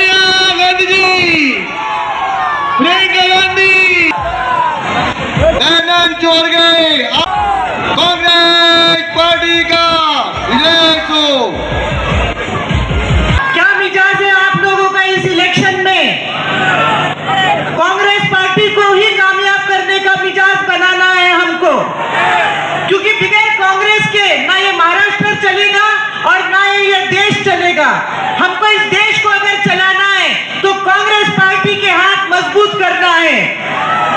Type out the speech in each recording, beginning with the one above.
सोनिया गांधी जी, प्रियंका गांधी, दयानंद चोर गए। कांग्रेस पार्टी का विजय हो। क्या मिजाज है आप लोगों का इस इलेक्शन में? कांग्रेस पार्टी को ही कामयाब करने का मिजाज बनाना है हमको, क्योंकि बगैर कांग्रेस के ना ये महाराष्ट्र चलेगा और ना ये देश चलेगा। हमको इस देश को अगर चलाना है तो कांग्रेस पार्टी के हाथ मजबूत करना है।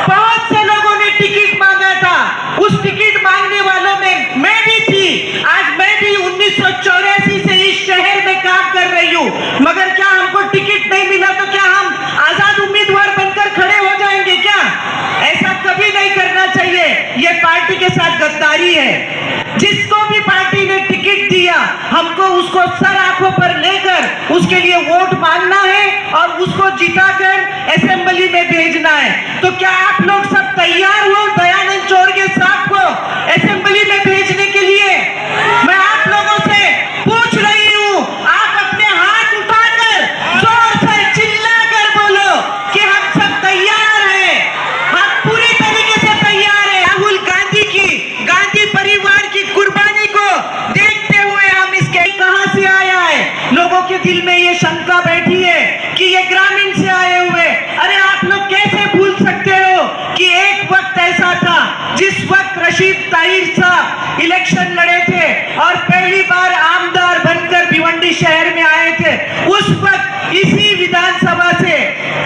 बहुत से लोगों ने टिकट मांगा था, उस टिकट मांगने वालों में मैं भी थी। आज मैं भी 1984 से इस शहर में काम कर रही हूँ, मगर क्या हमको टिकट नहीं मिला तो क्या हम आजाद उम्मीदवार बनकर खड़े हो जाएंगे क्या? ऐसा कभी नहीं करना चाहिए। ये पार्टी के साथ गद्दारी है। जिसको भी पार्टी ने टिकट दिया हमको उसको सर आंखों पर लेकर उसके लिए वोट मांगना है और उसको जिताकर असेंबली में भेजना है। तो क्या आप लोग सब तैयार हो दयानंद चोरगे साहब को असेंबली में भेजने के लिए? मैं आप लोगों से पूछ रही हूँ, आप अपने हाथ उठाकर जोर से चिल्लाकर बोलो कि हम सब तैयार हैं, हम पूरी तरीके से तैयार हैं। राहुल गांधी की, गांधी परिवार की कुर्बानी को देखते हुए हम इसके कहां से आया है, लोगों के दिल में ये शंका बैठी है कि ये ग्रामीण से आए हुए। अरे आप लोग कैसे भूल सकते हो कि एक वक्त ऐसा था जिस वक्त रशीद ताहिर साहब इलेक्शन लड़े थे और पहली बार आमदार बनकर भिवंडी शहर में आए थे। उस वक्त इसी विधानसभा से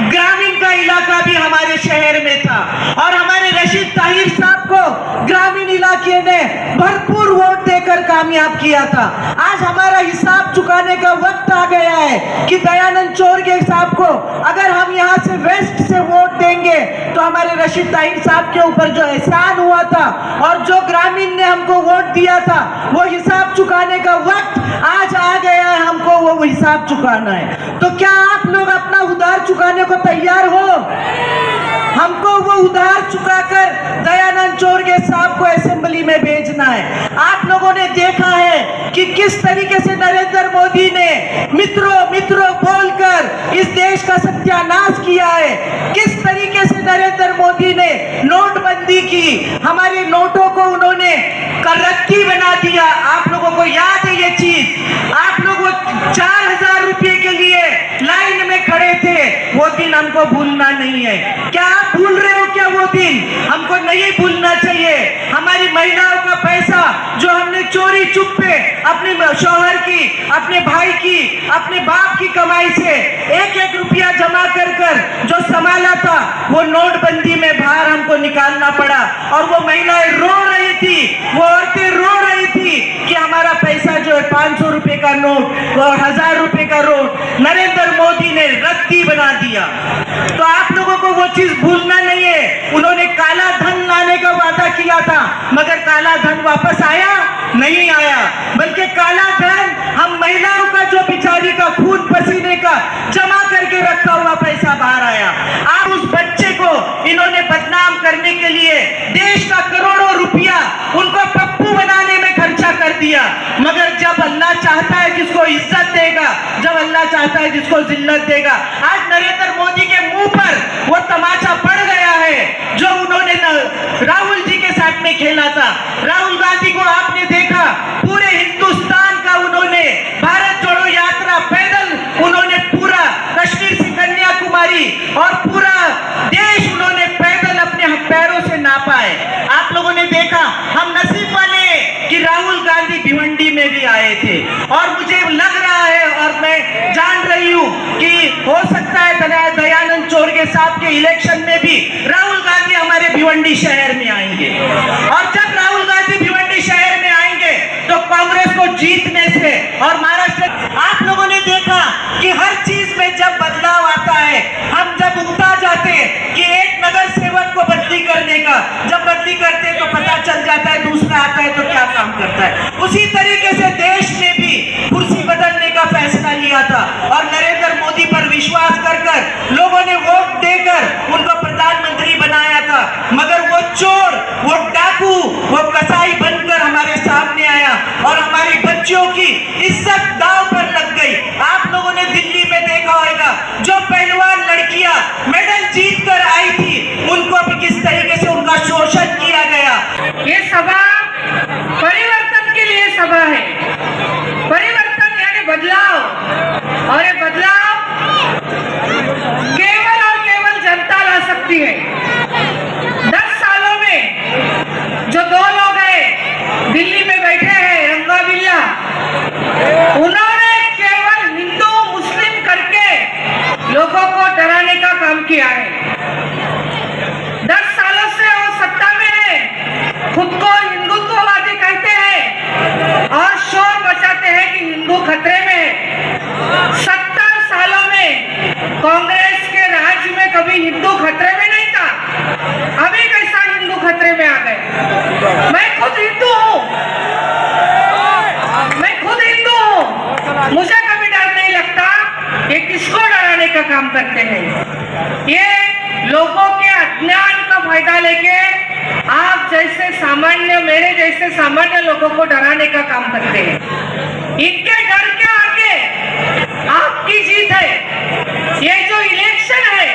ग्रामीण का इलाका भी हमारे शहर में था और हमारे रशीद ताहिर साहब को ग्रामीण इलाके ने भरपूर वोट देकर कामयाब किया था। आज हमारा हिसाब चुकाने का वक्त आ गया है कि दयानंद चोरगे साहब को अगर हम यहाँ से वेस्ट से वोट देंगे तो हमारे रशीद ताहिर साहब के ऊपर जो एहसान हुआ था और जो ग्रामीण ने हमको वोट दिया था वो हिसाब चुकाने का वक्त आज आ गया है। हमको वो हिसाब चुकाना है। तो क्या आप लोग अपना उधार चुकाने को तैयार हो? हमको वो उधार चुकाकर दयानंद चोरगे साहब को असेंबली में भेजना है। आप लोगों ने देखा है कि किस तरीके से नरेंद्र मोदी ने मित्रों मित्रों बोलकर इस देश का सत्यानाश किया है। किस तरीके से नरेंद्र मोदी ने नोटबंदी की, हमारे नोटों को उन्होंने रत्ती बना दिया। आप लोगों को याद है ये चीज? आप लोग 4000 रुपये के लिए लाइन में खड़े थे, वो दिन हमको भूलना नहीं है। क्या आप भूल रहे हो क्या वो दिन? हमको नहीं भूलना चाहिए। हमारी महिलाओं का पैसा जो हमने चोरी चुप्पे अपने शौहर की, अपने भाई की, अपने बाप की कमाई से एक एक रुपया जमा कर कर जो संभाला था, वो नोटबंदी में बाहर हमको निकालना पड़ा और वो महिलाएं रो रही थी, वो औरतें रो रही थी कि हमारा पैसा जो है 500 रुपए का नोट और 1000 रुपए का नोट नरेंद्र मोदी ने रद्दी बना दिया। तो आप लोगों को वो चीज भूलना नहीं है। उन्होंने काला धन लाने का वादा किया था, मगर काला धन वापस आया नहीं आया, बल्कि काला धन हम महिलाओं का जो बिचारी का खून पसीने का जमा करके रखा हुआ पैसा बाहर आया। आप उस बच्चे को इन्होंने बदनाम करने के लिए देश का करोड़ों रुपया उनको पप्पू बनाने में खर्चा कर दिया। मगर जब अल्लाह चाहता है जिसको इज्जत देगा, जब अल्लाह चाहता है जिसको जिल्लत देगा। आज नरेंद्र मोदी के मुंह पर वो तमाचा पड़ गया है जो उन्होंने राहुल जी के साथ में खेला था। राहुल गांधी को आपने देखा, पूरे हिंदुस्तान का उन्होंने भारत जोड़ो यात्रा पैदल उन्होंने पूरा कश्मीर से कन्याकुमारी और पूरा देश उन्होंने पैदल अपने पैरों से नापा है। आप लोगों ने देखा, हम नसीब वाले कि राहुल गांधी भिवंडी में भी आए थे और मुझे लग रहा है और मैं जान रही हूं कि हो सकता है दयानंद चोरगे साहब के इलेक्शन में भी राहुल गांधी हमारे भिवंडी शहर में आएंगे। और जब राहुल गांधी भिवंडी शहर में आएंगे तो कांग्रेस को जीतने से और महाराष्ट्र, आप लोगों ने देखा कि हर चीज में जब बदलाव आता है, हम जब उगता जाते कि एक नगर सेवक को बदली करने का, जब बदली करते तो पता चल जाता है दूसरा आता है तो क्या काम करता है। उसी तरीके से देश में भी कुर्सी बदलने का फैसला लिया था और नरेंद्र मोदी पर विश्वास कर कर लोगों ने वोट देकर उनको प्रधानमंत्री बनाया था। मगर वो चोर, वो डाकू, वो कसाई बनकर हमारे सामने आया और हमारी बच्चियों की इज्जत दांव पर लग गई। आप लोगों ने दिल्ली में लोगों को डराने का काम किया है। 10 सालों से वो सत्ता में है, खुद को हिंदुत्ववादी कहते हैं और शोर मचाते हैं कि हिंदू खतरे में है। 70 सालों में कांग्रेस के राज में कभी हिंदू खतरे में नहीं था, अभी कैसा हिंदू खतरे में आ गए। मैं खुद हिंदू हूँ, मुझे कभी डर नहीं लगता। ये किसको डराने का काम करते हैं? ये लोगों के अज्ञान का फायदा लेके आप जैसे सामान्य, मेरे जैसे सामान्य लोगों को डराने का काम करते हैं। इनके डर के आगे आपकी जीत है। ये जो इलेक्शन है,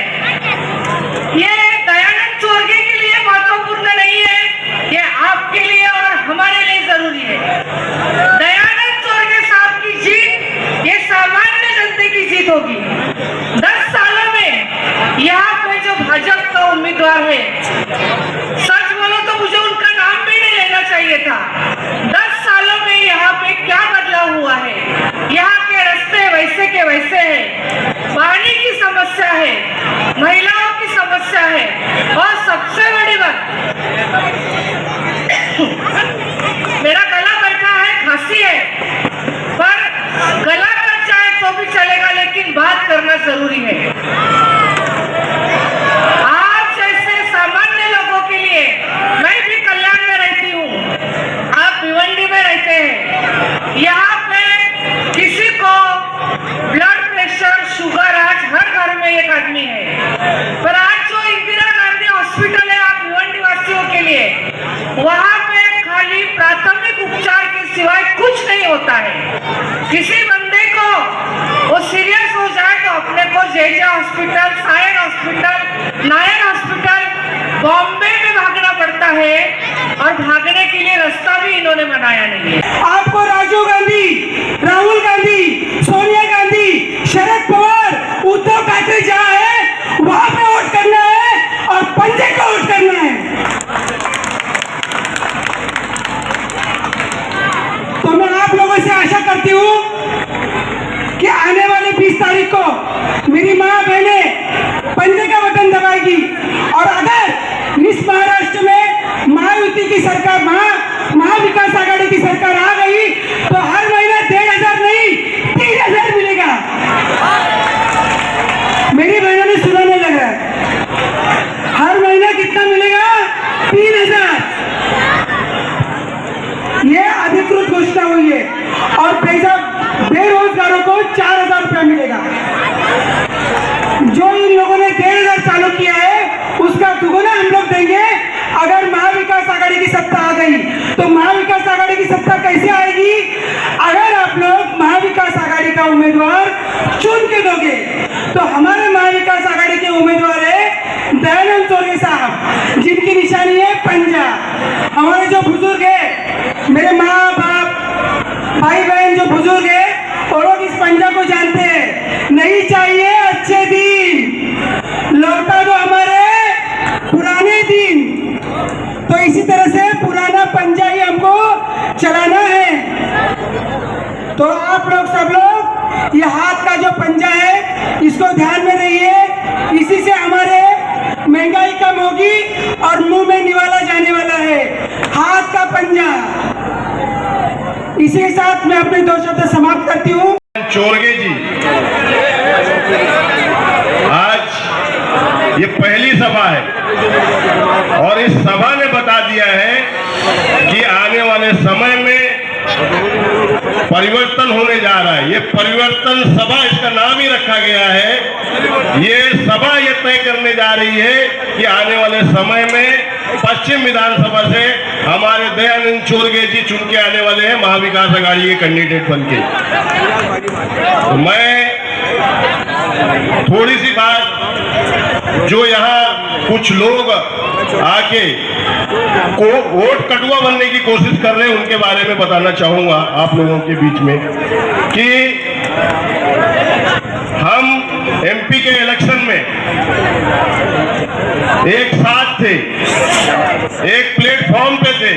ये दयानंद चोरगे के लिए महत्वपूर्ण नहीं है, ये आपके लिए और हमारे लिए जरूरी है। दयानंद चोरगे साहब की जीत ये सामान्य जनता की जीत होगी। 10 सालों में यहाँ पे जो भाजपा का उम्मीदवार है, सच बोलो तो मुझे उनका नाम भी नहीं लेना चाहिए था। 10 सालों में यहाँ पे क्या बदलाव हुआ है? यहाँ के रास्ते वैसे के वैसे हैं, पानी की समस्या है, महिलाओं की समस्या है, और सबसे बड़ी बात, मेरा गला बैठा है, खांसी है, पर गला कट जाए तो भी चलेगा, लेकिन बात करना जरूरी है। आप जैसे सामान्य लोगों के लिए, मैं भी कल्याण में रहती हूँ, आप भिवंडी में रहते हैं, यहाँ पे किसी को ब्लड प्रेशर, शुगर, आज हर घर में एक आदमी है। पर आज जो इंदिरा गांधी हॉस्पिटल है आप भिवंडी वासियों के लिए, वहाँ पे खाली प्राथमिक उपचार के सिवाय कुछ नहीं होता है। किसी बंदे को वो सीरियस हो जाए तो अपने को JJ hospital, Sion hospital, Nair hospital, Bombay में भागना पड़ता है, और भागने के लिए रास्ता भी इन्होंने बनाया नहीं है। आपको राजीव गांधी, राहुल गांधी, सोनिया गांधी, शरद पवार, उद्धव ठाकरे जहाँ है वहां पे वोट करना है और पंजे को वोट करना है। तो मैं आप लोगों से आशा करती हूँ कि आने वाले 20 तारीख को मेरी माँ बहनें पंजे का बटन दबाएगी, और अगर इस महाराष्ट्र में महायुति की सरकार, महाविकास आघाड़ी की सरकार आ गई तो हर महीने 1,500 नहीं 3,000 मिलेगा। मेरी बहनों ने सुना नहीं लग रहा है, हर महीने कितना मिलेगा? 3,000। ये अधिकृत घोषणा हुई है, और बेरोजगारों को 4,000 रुपया मिलेगा। जो इन लोगों ने 1,500 चालू किया है उसका दुगुना हम लोग देंगे अगर महाविकास आघाड़ी की सत्ता आ गई। तो महाविकास आघाड़ी की सत्ता कैसे आएगी? अगर आप लोग महाविकास आघाड़ी का उम्मीदवार चुन के दोगे। तो हमारे महाविकास आघाड़ी के उम्मीदवार है दयानंद चोरगे साहब, जिनकी निशानी है पंजा। हमारे जो बुजुर्ग है, मेरे माँ बाप, भाई बहन जो बुजुर्ग है, वो लोग इस पंजा को जानते हैं। नहीं चाहिए अच्छे दिन, लौटा दो हमारे पुराने दिन। तो इसी तरह से पुराना पंजा ही हमको चलाना है। तो आप लोग सब लोग ये हाथ का जो पंजा है इसको ध्यान में रहिए, इसी से हमारे महंगाई कम होगी और मुंह में निवाला जाने वाला है, हाथ का पंजा। इसी के साथ मैं अपने 2 शब्द समाप्त करती हूँ। चोरगे जी, आज ये पहली सभा है और इस सभा ने बता दिया है कि आने वाले समय में परिवर्तन होने जा रहा है। ये परिवर्तन सभा, इसका नाम ही रखा गया है। ये सभा ये तय करने जा रही है कि आने वाले समय में पश्चिम विधानसभा से हमारे दयानंद चोरगे जी चुन के आने वाले हैं महाविकास आघाड़ी के कैंडिडेट बनके। तो मैं थोड़ी सी बात, जो यहाँ कुछ लोग आके को वोट कटुआ बनने की कोशिश कर रहे हैं, उनके बारे में बताना चाहूंगा आप लोगों के बीच में कि हम एमपी के इलेक्शन में एक साथ थे, एक प्लेटफॉर्म पे थे,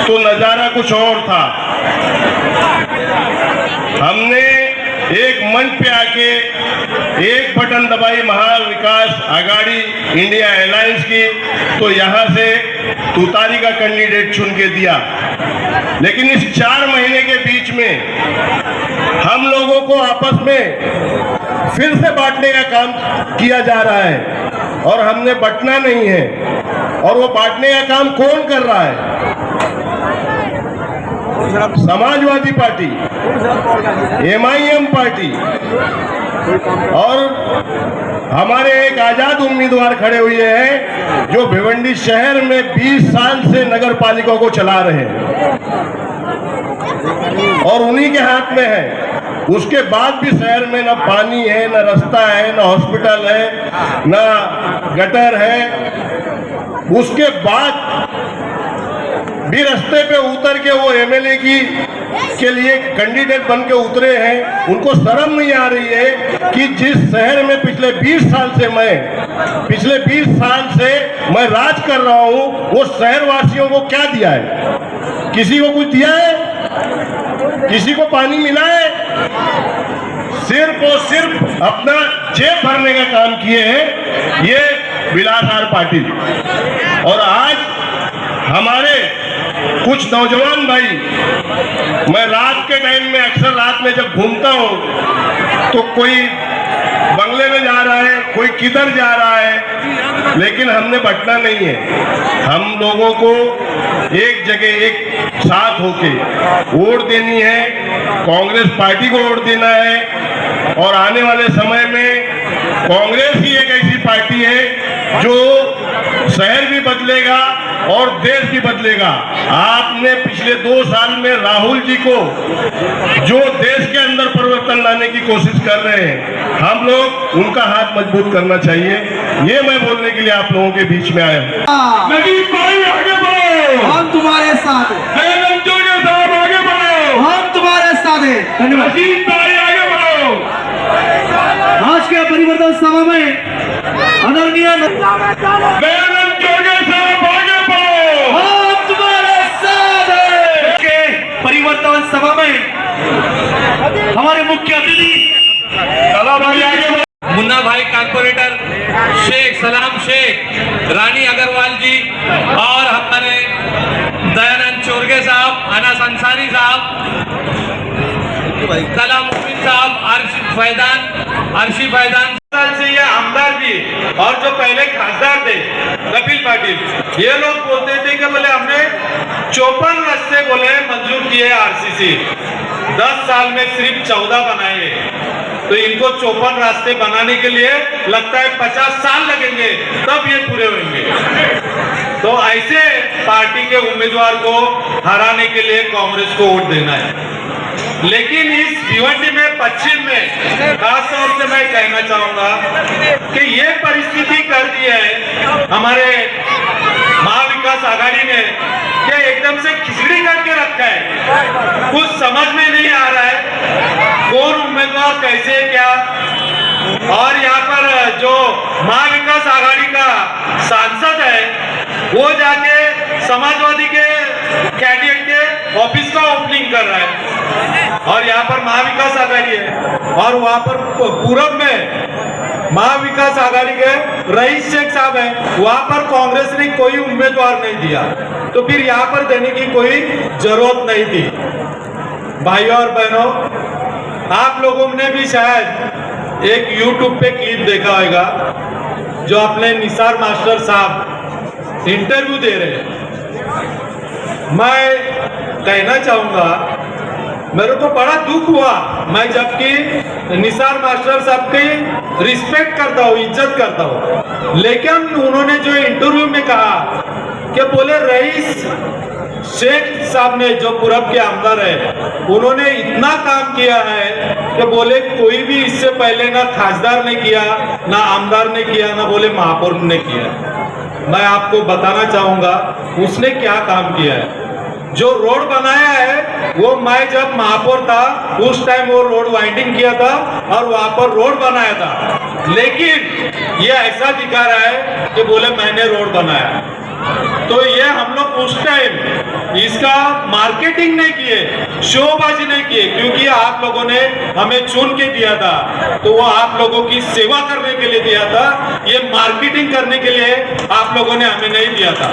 तो नजारा कुछ और था। हमने एक मंच पे आके एक बटन दबाई महाविकास आघाड़ी इंडिया अलायंस की, तो यहाँ से तुतारी का कैंडिडेट चुन के दिया। लेकिन इस 4 महीने के बीच में हम लोगों को आपस में फिर से बांटने का काम किया जा रहा है और हमने बंटना नहीं है। और वो बांटने का काम कौन कर रहा है? समाजवादी पार्टी, MIM पार्टी और हमारे एक आजाद उम्मीदवार खड़े हुए हैं जो भिवंडी शहर में 20 साल से नगर पालिका को चला रहे हैं और उन्हीं के हाथ में है। उसके बाद भी शहर में ना पानी है, ना रास्ता है, ना हॉस्पिटल है, ना गटर है। उसके बाद भी रास्ते पे उतर के वो MLA के लिए कैंडिडेट बन के उतरे हैं। उनको शर्म नहीं आ रही है कि जिस शहर में पिछले 20 साल से मैं राज कर रहा हूं, वो शहर वासियों को क्या दिया है? किसी को कुछ दिया है? किसी को पानी मिला है? सिर्फ और सिर्फ अपना जेब भरने का काम किए हैं ये विलासहार पाटिल। और आज हमारे कुछ नौजवान भाई, मैं रात के टाइम में अक्सर रात में जब घूमता हूं तो कोई बंगले में जा रहा है, कोई किधर जा रहा है, लेकिन हमने बंटना नहीं है। हम लोगों को एक जगह एक साथ होके वोट देनी है, कांग्रेस पार्टी को वोट देना है। और आने वाले समय में कांग्रेस ही एक ऐसी पार्टी है जो शहर भी बदलेगा और देश भी बदलेगा। आपने पिछले 2 साल में राहुल जी को जो देश के अंदर परिवर्तन लाने की कोशिश कर रहे हैं, हम लोग उनका हाथ मजबूत करना चाहिए। ये मैं बोलने के लिए आप लोगों के बीच में आया हूं। नजीब भाई आगे बढ़ो, हम तुम्हारे साथ हैं। जयललिता जोगे साहब आगे बढ़ो, हम तुम्हारे साथ हैं। धन्यवाद। नजीब भाई आगे बढ़ो। आज के परिवर्तन सभा में आदरणीय जयललिता जोगे साहब आगे बढ़ो, हम तुम्हारे साथ हैं। के परिवर्तन सभा में हमारे मुख्य अतिथि मुन्ना भाई कारपोरेटर शेख सलाम शेख, रानी अग्रवाल जी और हमारे दयानंद चोरगे साहब, अनास अंसारी साहब, कलाम मुबीन साहब, अर्शी फैदान से ये आमदार जी और जो पहले खासदार थे कपिल पाटिल, ये लोग बोलते थे कि बोले हमने 54 रास्ते बोले मंजूर किए RCC, 10 साल में सिर्फ 14 बनाए। तो इनको 54 रास्ते बनाने के लिए लगता है 50 साल लगेंगे, तब ये पूरे होंगे। तो ऐसे पार्टी के उम्मीदवार को हराने के लिए कांग्रेस को वोट देना है। लेकिन इस भिवंडी में पश्चिम में खास तौर से मैं कहना चाहूंगा कि ये परिस्थिति कर दी है हमारे महाविकास आघाड़ी ने कि एकदम से खिचड़ी करके रखा है। कुछ समझ में नहीं आ रहा है कौन उम्मीदवार कैसे क्या। और यहाँ पर जो महाविकास आघाड़ी का सांसद है वो जाके समाजवादी के कैंडिडेट के ऑफिस का ओपनिंग कर रहा है और यहाँ पर महाविकास आघाड़ी है। और वहाँ पर पूरब में महाविकास आघाड़ी के रईस शेख साहब है, वहाँ पर कांग्रेस ने कोई उम्मीदवार नहीं दिया, तो फिर यहाँ पर देने की कोई जरूरत नहीं थी। भाइयों और बहनों, आप लोगों ने भी शायद एक YouTube पे क्लिप देखा होगा जो अपने निसार मास्टर साहब इंटरव्यू दे रहे हैं। मैं कहना चाहूंगा मेरे को बड़ा दुख हुआ, मैं जबकि निसार मास्टर साहब की रिस्पेक्ट करता हूँ, इज्जत करता हूँ, लेकिन उन्होंने जो इंटरव्यू में कहा कि बोले रईस शेख साहब ने जो पूरब के आमदार है उन्होंने इतना काम किया है कि बोले कोई भी इससे पहले ना खासदार ने किया, ना आमदार ने किया, ना बोले महापौर ने किया। मैं आपको बताना चाहूंगा उसने क्या काम किया है। जो रोड बनाया है वो मैं जब महापौर था उस टाइम वो रोड वाइंडिंग किया था और वहां पर रोड बनाया था, लेकिन ये ऐसा दिखा रहा है कि बोले मैंने रोड बनाया। तो ये हम लोग उस टाइम इसका मार्केटिंग नहीं किए, शोबाजी नहीं किए, क्योंकि आप लोगों ने हमें चुन के दिया था, तो वो आप लोगों की सेवा करने के लिए दिया था। ये मार्केटिंग करने के लिए आप लोगों ने हमें नहीं दिया था,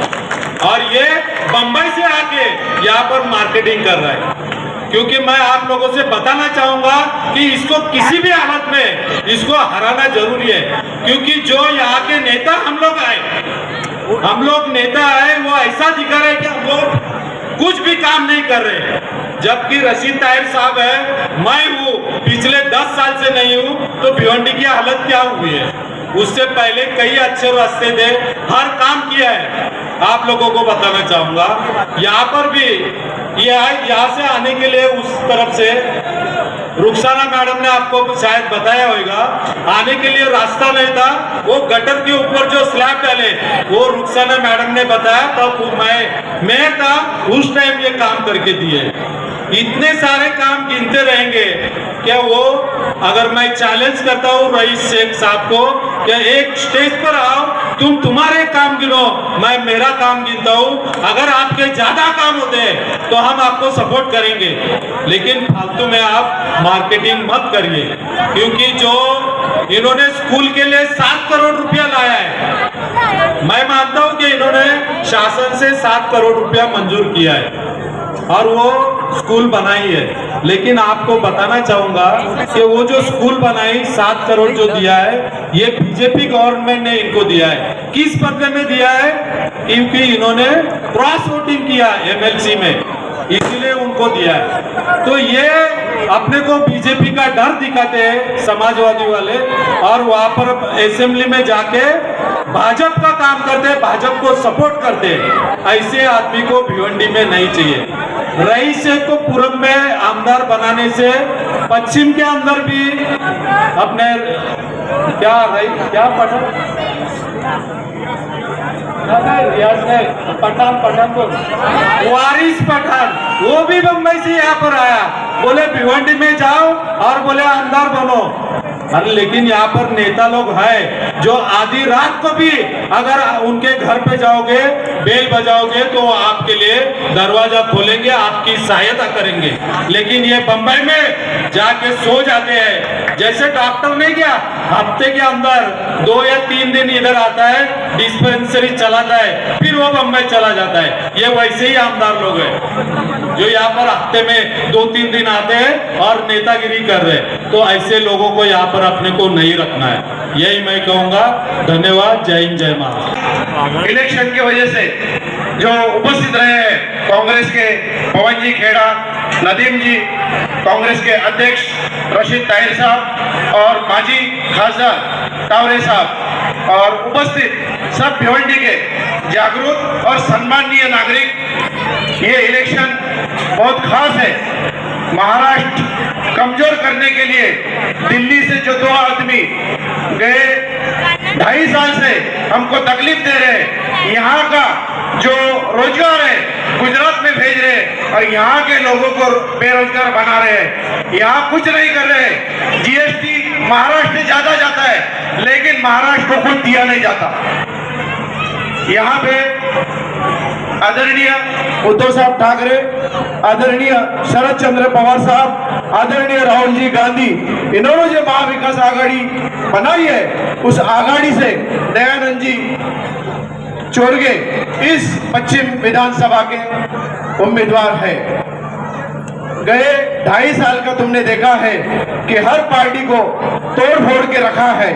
और ये बंबई से आके यहाँ पर मार्केटिंग कर रहा है। क्योंकि मैं आप लोगों से बताना चाहूंगा कि इसको किसी भी हालत में इसको हराना जरूरी है, क्योंकि जो यहाँ के नेता हम लोग नेता आए, वो ऐसा दिखा रहे कि हम लोग कुछ भी काम नहीं कर रहे, जबकि रशीद ताहिर साहब है, मैं हूँ, पिछले 10 साल से नहीं हूँ, तो भिवंडी की हालत क्या हुई है। उससे पहले कई अच्छे रास्ते थे, हर काम किया है। आप लोगों को बताना चाहूंगा, यहाँ पर भी यहाँ से आने के लिए उस तरफ से रुखसाना मैडम ने आपको शायद बताया होगा, आने के लिए रास्ता नहीं था। वो गटर के ऊपर जो स्लैब डाले वो रुखसाना मैडम ने बताया, तब मैं था उस टाइम ये काम करके दिए। इतने सारे काम गिनते रहेंगे क्या वो, अगर मैं चैलेंज करता हूँ रईस शेख साहब को, क्या एक स्टेज पर आओ, तुम्हारे काम गिनो, मैं मेरा काम गिनता हूँ, अगर आपके ज्यादा काम होते हैं तो हम आपको सपोर्ट करेंगे, लेकिन फालतू में आप मार्केटिंग मत करिए। क्योंकि जो इन्होंने स्कूल के लिए 7 करोड़ रुपया लाया है, मैं मानता हूँ कि इन्होंने शासन से 7 करोड़ रुपया मंजूर किया है और वो स्कूल बनाई है, लेकिन आपको बताना चाहूंगा कि वो जो स्कूल बनाई 7 करोड़ जो दिया है, ये बीजेपी गवर्नमेंट ने इनको दिया है। किस बदले में दिया है? क्योंकि इन्होंने क्रॉस वोटिंग किया एमएलसी में, इसीलिए उनको दिया है। तो ये अपने को बीजेपी का डर दिखाते हैं समाजवादी वाले, और वहां पर असेंबली में जाके भाजपा का काम करते हैं, भाजपा को सपोर्ट करते हैं। ऐसे आदमी को भिवंडी में नहीं चाहिए। रईस शेख को पूरब में आमदार बनाने से पश्चिम के अंदर भी अपने क्या पठान को वारिस पठान, वो भी बम्बई से यहाँ पर आया, बोले भिवंडी में जाओ और बोले आमदार बनो। अरे लेकिन यहाँ पर नेता लोग हैं जो आधी रात को भी अगर उनके घर पे जाओगे, बेल बजाओगे, तो वो आपके लिए दरवाजा खोलेंगे, आपकी सहायता करेंगे। लेकिन ये बंबई में जाके सो जाते हैं। जैसे डॉक्टर नहीं क्या हफ्ते के अंदर 2 या 3 दिन इधर आता है, डिस्पेंसरी चलाता है, फिर वो बंबई चला जाता है। ये वैसे ही आमदार लोग हैं जो यहाँ पर हफ्ते में 2-3 दिन आते हैं और नेतागिरी कर रहे हैं। तो ऐसे लोगों को यहाँ पर अपने को नहीं रखना है, यही मैं कहूँगा। धन्यवाद। जय हिंद, जय महाराष्ट्र। इलेक्शन की वजह से जो उपस्थित रहे हैं कांग्रेस के पवन जी खेड़ा, नदीम जी, कांग्रेस के अध्यक्ष रशीद ताहिर साहब और माजी खासदार टावरे साहब, और उपस्थित सब भिवंडी के जागरूक और सम्माननीय नागरिक, ये इलेक्शन बहुत खास है। महाराष्ट्र कमजोर करने के लिए दिल्ली से जो 2 आदमी गए 2.5 साल से हमको तकलीफ दे रहे हैं, यहाँ का जो रोजगार है गुजरात में भेज रहे हैं और यहाँ के लोगों को बेरोजगार बना रहे हैं। यहाँ कुछ नहीं कर रहे। जीएसटी महाराष्ट्र से ज्यादा जाता है, लेकिन महाराष्ट्र को खुद दिया नहीं जाता। यहाँ पे आदरणीय उद्धव साहब ठाकरे, आदरणीय शरद चंद्र पवार साहब, आदरणीय राहुल जी गांधी, इन्होंने जो महाविकास आघाड़ी बनाई है, उस आघाड़ी से दयानंद जी चोरगे इस पश्चिम विधानसभा के उम्मीदवार है। गए 2.5 साल का तुमने देखा है कि हर पार्टी को तोड़ फोड़ के रखा है,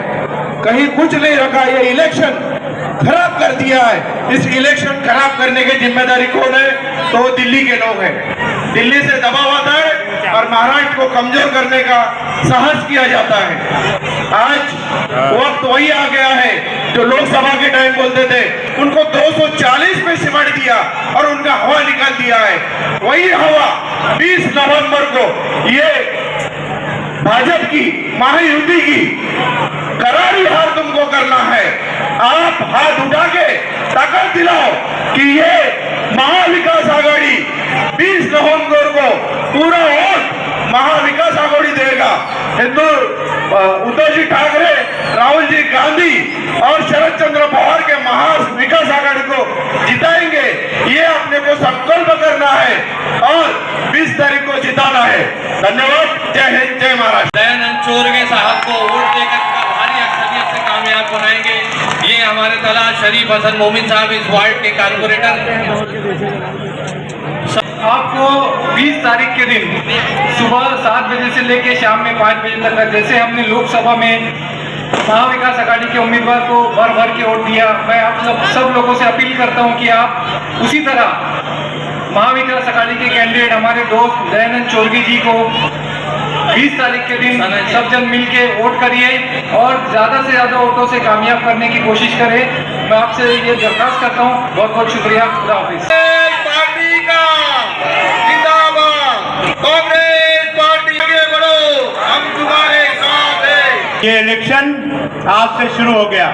कहीं कुछ नहीं रखा। ये इलेक्शन खराब कर दिया है। इस इलेक्शन खराब करने की जिम्मेदारी कौन है? तो दिल्ली के लोग हैं। दिल्ली से दबाव आता है और महाराष्ट्र को कमजोर करने का साहस किया जाता है। आज वक्त वही आ गया है जो लोकसभा के टाइम बोलते थे, उनको 240 पे सिमट दिया और उनका हवा निकाल दिया है। वही हवा 20 नवंबर को ये भाजपा की महायुति की करारी हार तुमको करना है। आप हाथ उठा के ताकत दिलाओ कि ये महाविकास आघाड़ी 20 नवंबर को पूरा वोट महाविकास आघाड़ी देगा। हिंदू उद्धव जी ठाकरे, राहुल जी गांधी और शरद चंद्र पवार के महाविकास आघाड़ी को जिताएंगे। ये अपने को संकल्प करना है और 20 तारीख को जिताना है। धन्यवाद। जय हिंद, जय महाराष्ट्र। दयानंद चोरगे साहब को वोट देकर भारी अक्सरियत से कामयाब बनाएंगे। ये हमारे तला शरीफ हसन मोमिन साहब इस वार्ड के कारपोरेटर। आपको 20 तारीख के दिन सुबह 7 बजे से लेकर शाम में 5 बजे तक का, जैसे हमने लोकसभा में महाविकास आघाड़ी के उम्मीदवार को भर भर के वोट दिया, मैं आप सब लोगों से अपील करता हूं कि आप उसी तरह महाविकास आघाड़ी के कैंडिडेट हमारे दोस्त दयानंद चोरगे जी को 20 तारीख के दिन सब जन मिल के वोट करिए और ज़्यादा से ज़्यादा वोटों से कामयाब करने की कोशिश करें। मैं आपसे ये दरख्वास्त करता हूँ। बहुत बहुत शुक्रिया। खुदा हाफिज़। पार्टी का जिंदाबाद, कांग्रेस पार्टी आगे बढ़ो, हम तुम्हारे साथ हैं। ये इलेक्शन आज से शुरू हो गया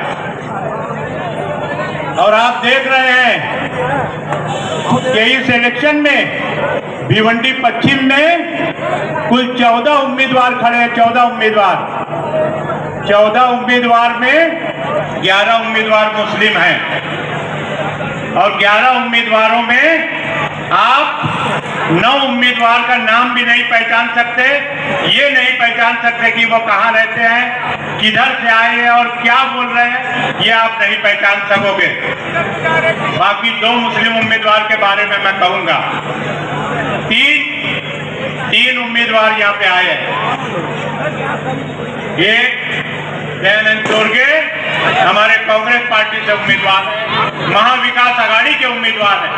और आप देख रहे हैं कि इस इलेक्शन में भिवंडी पश्चिम में कुल 14 उम्मीदवार खड़े हैं। 14 उम्मीदवार में 11 उम्मीदवार मुस्लिम हैं और 11 उम्मीदवारों में आप 9 उम्मीदवार का नाम भी नहीं पहचान सकते। ये नहीं पहचान सकते कि वो कहाँ रहते हैं, किधर से आए हैं और क्या बोल रहे हैं, ये आप नहीं पहचान सकोगे। बाकी 2 मुस्लिम उम्मीदवार के बारे में मैं कहूँगा। तीन उम्मीदवार यहाँ पे आए हैं। एक दयानंद चोरगे हमारे कांग्रेस पार्टी से उम्मीदवार है, महाविकास आघाड़ी के उम्मीदवार है।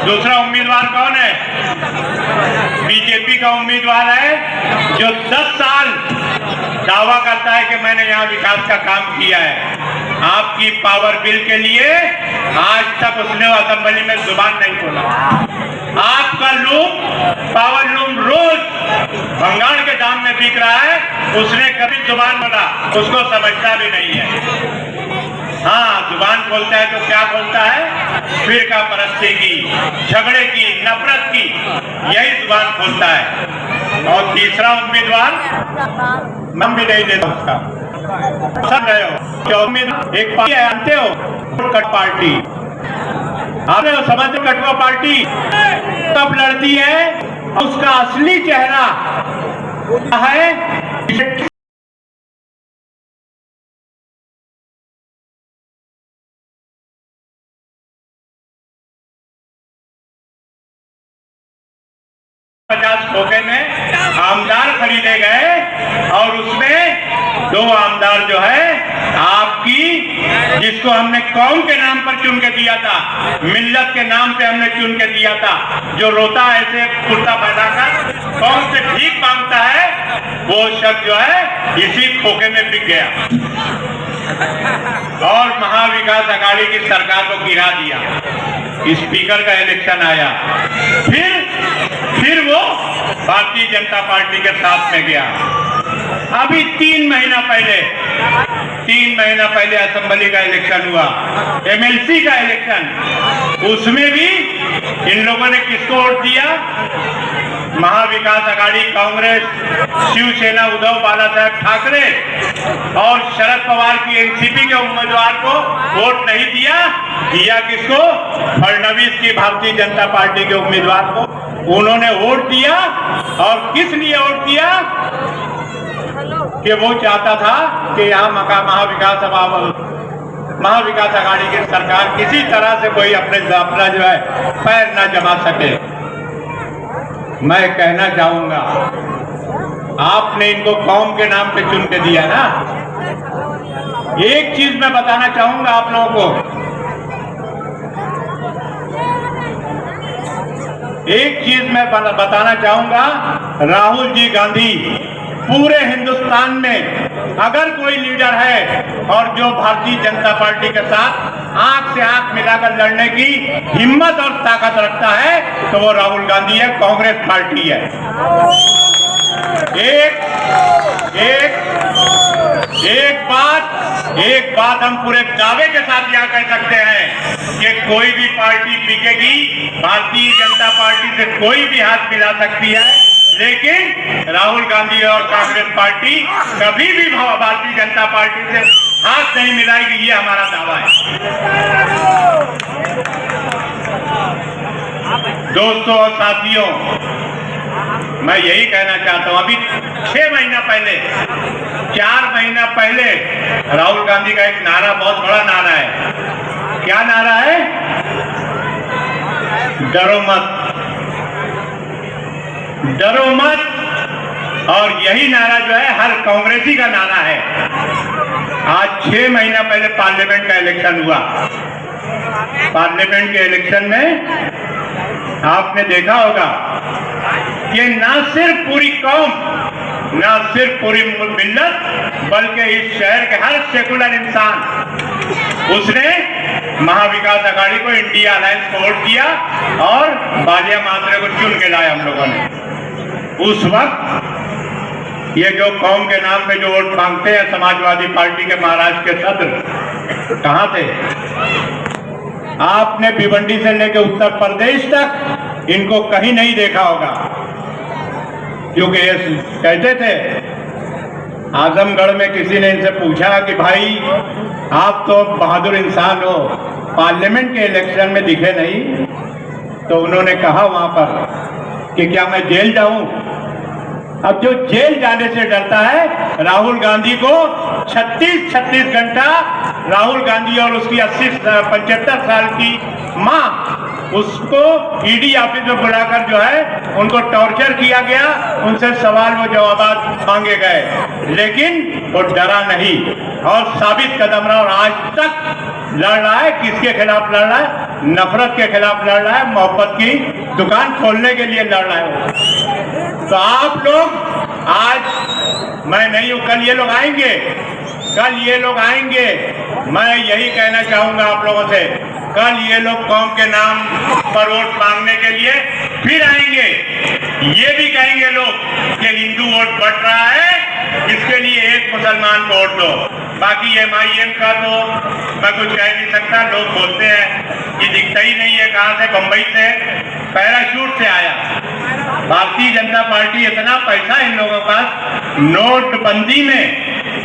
दूसरा उम्मीदवार कौन है? बीजेपी का उम्मीदवार है जो 10 साल दावा करता है कि मैंने यहाँ विकास का काम किया है। आपकी पावर बिल के लिए आज तक उसने असेंबली में जुबान नहीं खोला। आपका लूम, पावर लूम रोज भंगार के दाम में बिक रहा है, उसने कभी जुबान बोला, उसको समझता भी नहीं है। हाँ, जुबान खोलता है तो क्या खोलता है? फिरका परस्ती की, झगड़े की, नफरत की, यही जुबान खोलता है। और तीसरा उम्मीदवार नाम भी नहीं लेता उसका, सब रहे हो। एक पार्टी है, जानते हो, कट पार्टी, आपने समझते कटवा पार्टी तब लड़ती है, उसका असली चेहरा है 50 खोखे में आमदार खरीदे गए और उसमें 2 आमदार जो है आपकी, जिसको हमने कौम के नाम पर चुन के दिया था, मिल्लत के नाम पे हमने चुन के दिया था, जो रोता ऐसे कुर्ता पहना कर कौम से भीख मांगता है, वो शब्द जो है इसी खोखे में बिक गया और महाविकास आघाड़ी की सरकार को गिरा दिया। स्पीकर का इलेक्शन आया, फिर वो भारतीय जनता पार्टी के साथ में गया। अभी 3 महीना पहले असेंबली का इलेक्शन हुआ, एमएलसी का इलेक्शन, उसमें भी इन लोगों ने किसको वोट दिया? महाविकास आघाड़ी, कांग्रेस, शिवसेना, उद्धव बाला साहब ठाकरे और शरद पवार की एनसीपी के उम्मीदवार को वोट नहीं दिया किसको? फडणवीस की भारतीय जनता पार्टी के उम्मीदवार को उन्होंने वोट दिया। और किस लिए वोट दिया? कि वो चाहता था कि यहाँ महाविकास आघाड़ी की सरकार किसी तरह से कोई अपना जो है पैर न जमा सके। मैं कहना चाहूंगा, आपने इनको कौम के नाम पे चुन के दिया ना। एक चीज मैं बताना चाहूंगा आप लोगों को, एक चीज मैं बताना चाहूंगा, राहुल जी गांधी पूरे हिंदुस्तान में अगर कोई लीडर है और जो भारतीय जनता पार्टी के साथ आंख से आंख मिलाकर लड़ने की हिम्मत और ताकत रखता है तो वो राहुल गांधी है, कांग्रेस पार्टी है। एक बात हम पूरे दावे के साथ यह कह सकते हैं कि कोई भी पार्टी बिकेगी, भारतीय जनता पार्टी से कोई भी हाथ मिला सकती है। लेकिन राहुल गांधी और कांग्रेस पार्टी कभी भी भारतीय जनता पार्टी से हाथ नहीं मिलाएगी, ये हमारा दावा है। दोस्तों और साथियों, मैं यही कहना चाहता हूं, अभी 6 महीना पहले, 4 महीना पहले राहुल गांधी का एक नारा, बहुत बड़ा नारा है। क्या नारा है? डरो मत, डरो मत। और यही नारा जो है हर कांग्रेसी का नारा है। आज 6 महीना पहले पार्लियामेंट का इलेक्शन हुआ। पार्लियामेंट के इलेक्शन में आपने देखा होगा कि ना सिर्फ पूरी कौम, ना सिर्फ पूरी मिल्लत, बल्कि इस शहर के हर सेकुलर इंसान उसने महाविकास अघाड़ी को, इंडिया अलायंस को वोट किया और बालिया मात्रे को चुन के लाए हम लोगों ने। उस वक्त ये जो कौम के नाम पे जो वोट मांगते हैं, समाजवादी पार्टी के महाराष्ट्र के सदर कहां थे? आपने भिवंडी से लेकर उत्तर प्रदेश तक इनको कहीं नहीं देखा होगा, क्योंकि ये कहते थे, आजमगढ़ में किसी ने इनसे पूछा कि भाई आप तो बहादुर इंसान हो, पार्लियामेंट के इलेक्शन में दिखे नहीं, तो उन्होंने कहा वहां पर कि क्या मैं जेल जाऊं? अब जो जेल जाने से डरता है, राहुल गांधी को 36 घंटा राहुल गांधी और उसकी 75 साल की मां, उसको ईडी ऑफिस में बुलाकर जो है उनको टॉर्चर किया गया, उनसे सवाल व जवाब मांगे गए, लेकिन वो डरा नहीं और साबित कदम रहा और आज तक लड़ रहा है। किसके खिलाफ लड़ रहा है? नफरत के खिलाफ लड़ रहा है, मोहब्बत की दुकान खोलने के लिए लड़ रहा है। तो आप लोग, आज मैं नहीं हूं, कल ये लोग आएंगे, कल ये लोग आएंगे। मैं यही कहना चाहूंगा आप लोगों से, कल ये लोग कौम के नाम पर वोट मांगने के लिए फिर आएंगे। ये भी कहेंगे लोग कि हिंदू वोट बढ़ रहा है, इसके लिए एक मुसलमान को वोट दो। बाकी MIM का तो मैं कुछ कह नहीं सकता। लोग बोलते हैं कि दिखता ही नहीं है, कहां से? बंबई से पैराशूट से आया। भारतीय जनता पार्टी, इतना पैसा इन लोगों के पास, नोटबंदी में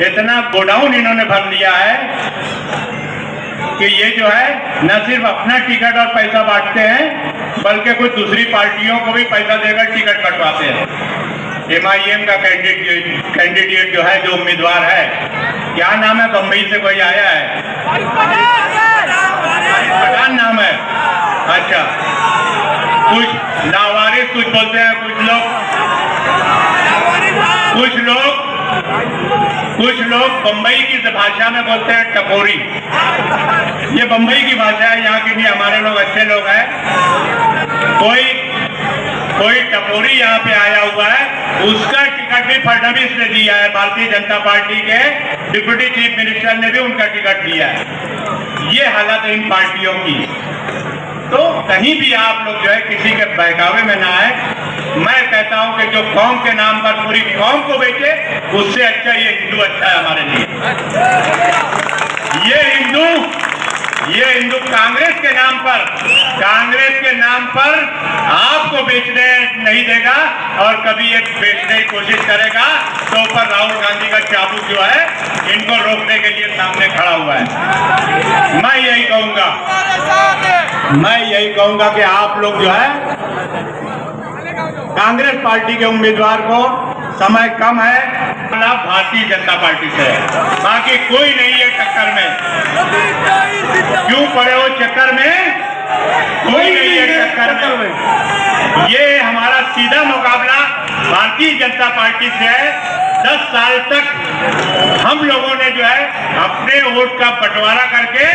इतना गोडाउन इन्होंने भर लिया है कि ये जो है न सिर्फ अपना टिकट और पैसा बांटते हैं, बल्कि कुछ दूसरी पार्टियों को भी पैसा देकर टिकट कटवाते हैं। MIM का कैंडिडेट जो है, जो उम्मीदवार है, क्या नाम है? बंबई से कोई आया है, पठान नाम है। अच्छा, कुछ लावारिस कुछ बोलते हैं, कुछ लोग बंबई की भाषा में बोलते हैं टपोरी। ये बंबई की भाषा है, यहाँ की नहीं। हमारे लोग अच्छे लोग हैं। कोई टपोरी यहाँ पे आया हुआ है, उसका टिकट भी फडणवीस ने दिया है। भारतीय जनता पार्टी के डिप्टी चीफ मिनिस्टर ने भी उनका टिकट दिया है। ये हालत है इन पार्टियों की। तो कहीं भी आप लोग जो है किसी के बहकावे में ना आए। मैं कहता हूं कि जो कौम के नाम पर पूरी कौम को बेचे, उससे अच्छा ये हिंदू अच्छा है हमारे लिए। ये हिंदू कांग्रेस के नाम पर आपको बेचने नहीं देगा, और कभी ये बेचने की कोशिश करेगा तो ऊपर राहुल गांधी का चाबुक जो है इनको रोकने के लिए सामने खड़ा हुआ है। मैं यही कहूंगा कि आप लोग जो है कांग्रेस पार्टी के उम्मीदवार को, समय कम है, भारतीय जनता पार्टी से है, बाकी कोई नहीं है टक्कर में। क्यों पड़े हो चक्कर में? कोई नहीं है टक्कर में। ये हमारा सीधा मुकाबला भारतीय जनता पार्टी से है। 10 साल तक हम लोगों ने जो है अपने वोट का बंटवारा करके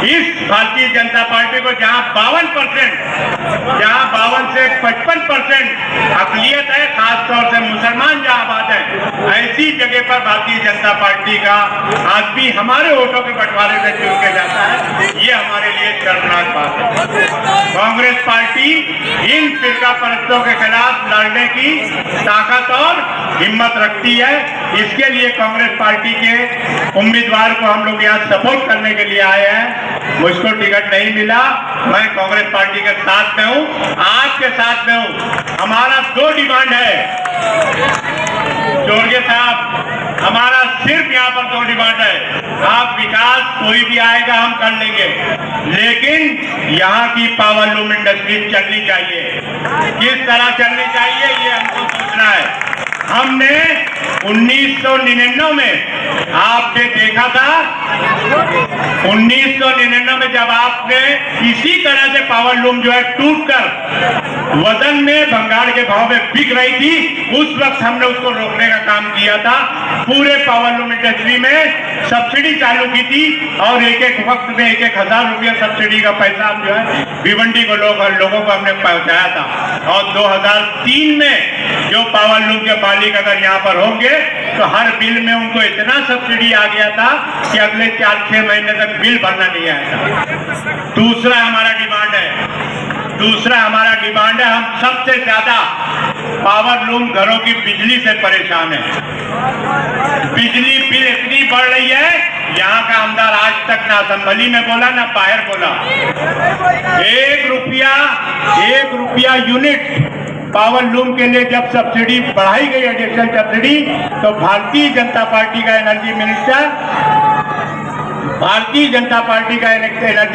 इस भारतीय जनता पार्टी को, जहां 52 से 55% अकलियत है, खासतौर से मुसलमान जहां आबाद है, ऐसी जगह पर भारतीय जनता पार्टी का आदमी हमारे वोटों के बंटवारे से चुन के जाता है, ये हमारे लिए शर्मनाक बात है। कांग्रेस पार्टी इन फिरका परस्तों के खिलाफ लड़ने की ताकत और हिम्मत रखती है। इसके लिए कांग्रेस पार्टी के उम्मीदवार को हम लोग यहाँ सपोर्ट करने के लिए आए हैं। मुझको टिकट नहीं मिला, मैं कांग्रेस पार्टी के साथ में हूँ, आपके साथ में हूँ। हमारा 2 डिमांड है जोरगे साहब, हमारा सिर्फ यहाँ पर 2 डिमांड है। आप विकास कोई भी आएगा हम कर लेंगे, लेकिन यहाँ की पावर लूम इंडस्ट्री चलनी चाहिए। किस तरह चलनी चाहिए ये हमको सोचना है। हमने 1999 में आपने देखा था, 1999 में जब आपने इसी तरह से पावर लूम जो है टूटकर वजन में भंगार के भाव में बिक रही थी, उस वक्त हमने उसको रोकने का काम किया था। पूरे पावर लूम इंडस्ट्री में सब्सिडी चालू की थी और एक वक्त में 1,000 रुपया सब्सिडी का पैसा जो है भिवंडी को लोगों को हमने पहुंचाया था। और 2003 में जो पावर लूम के मालिक अगर यहाँ पर होंगे तो हर बिल में उनको इतना सब्सिडी आ गया था कि अगले 4-6 महीने तक बिल भरना नहीं आएगा। दूसरा हमारा डिमांड है, हम सबसे ज्यादा पावर लूम घरों की बिजली से परेशान है। बिजली बिल इतनी बढ़ रही है, यहाँ का आमदार आज तक ना असेंबली में बोला ना बाहर बोला। 1 रुपया यूनिट पावर लूम के लिए जब सब्सिडी बढ़ाई गई, एडिशनल सब्सिडी, तो भारतीय जनता पार्टी का एनर्जी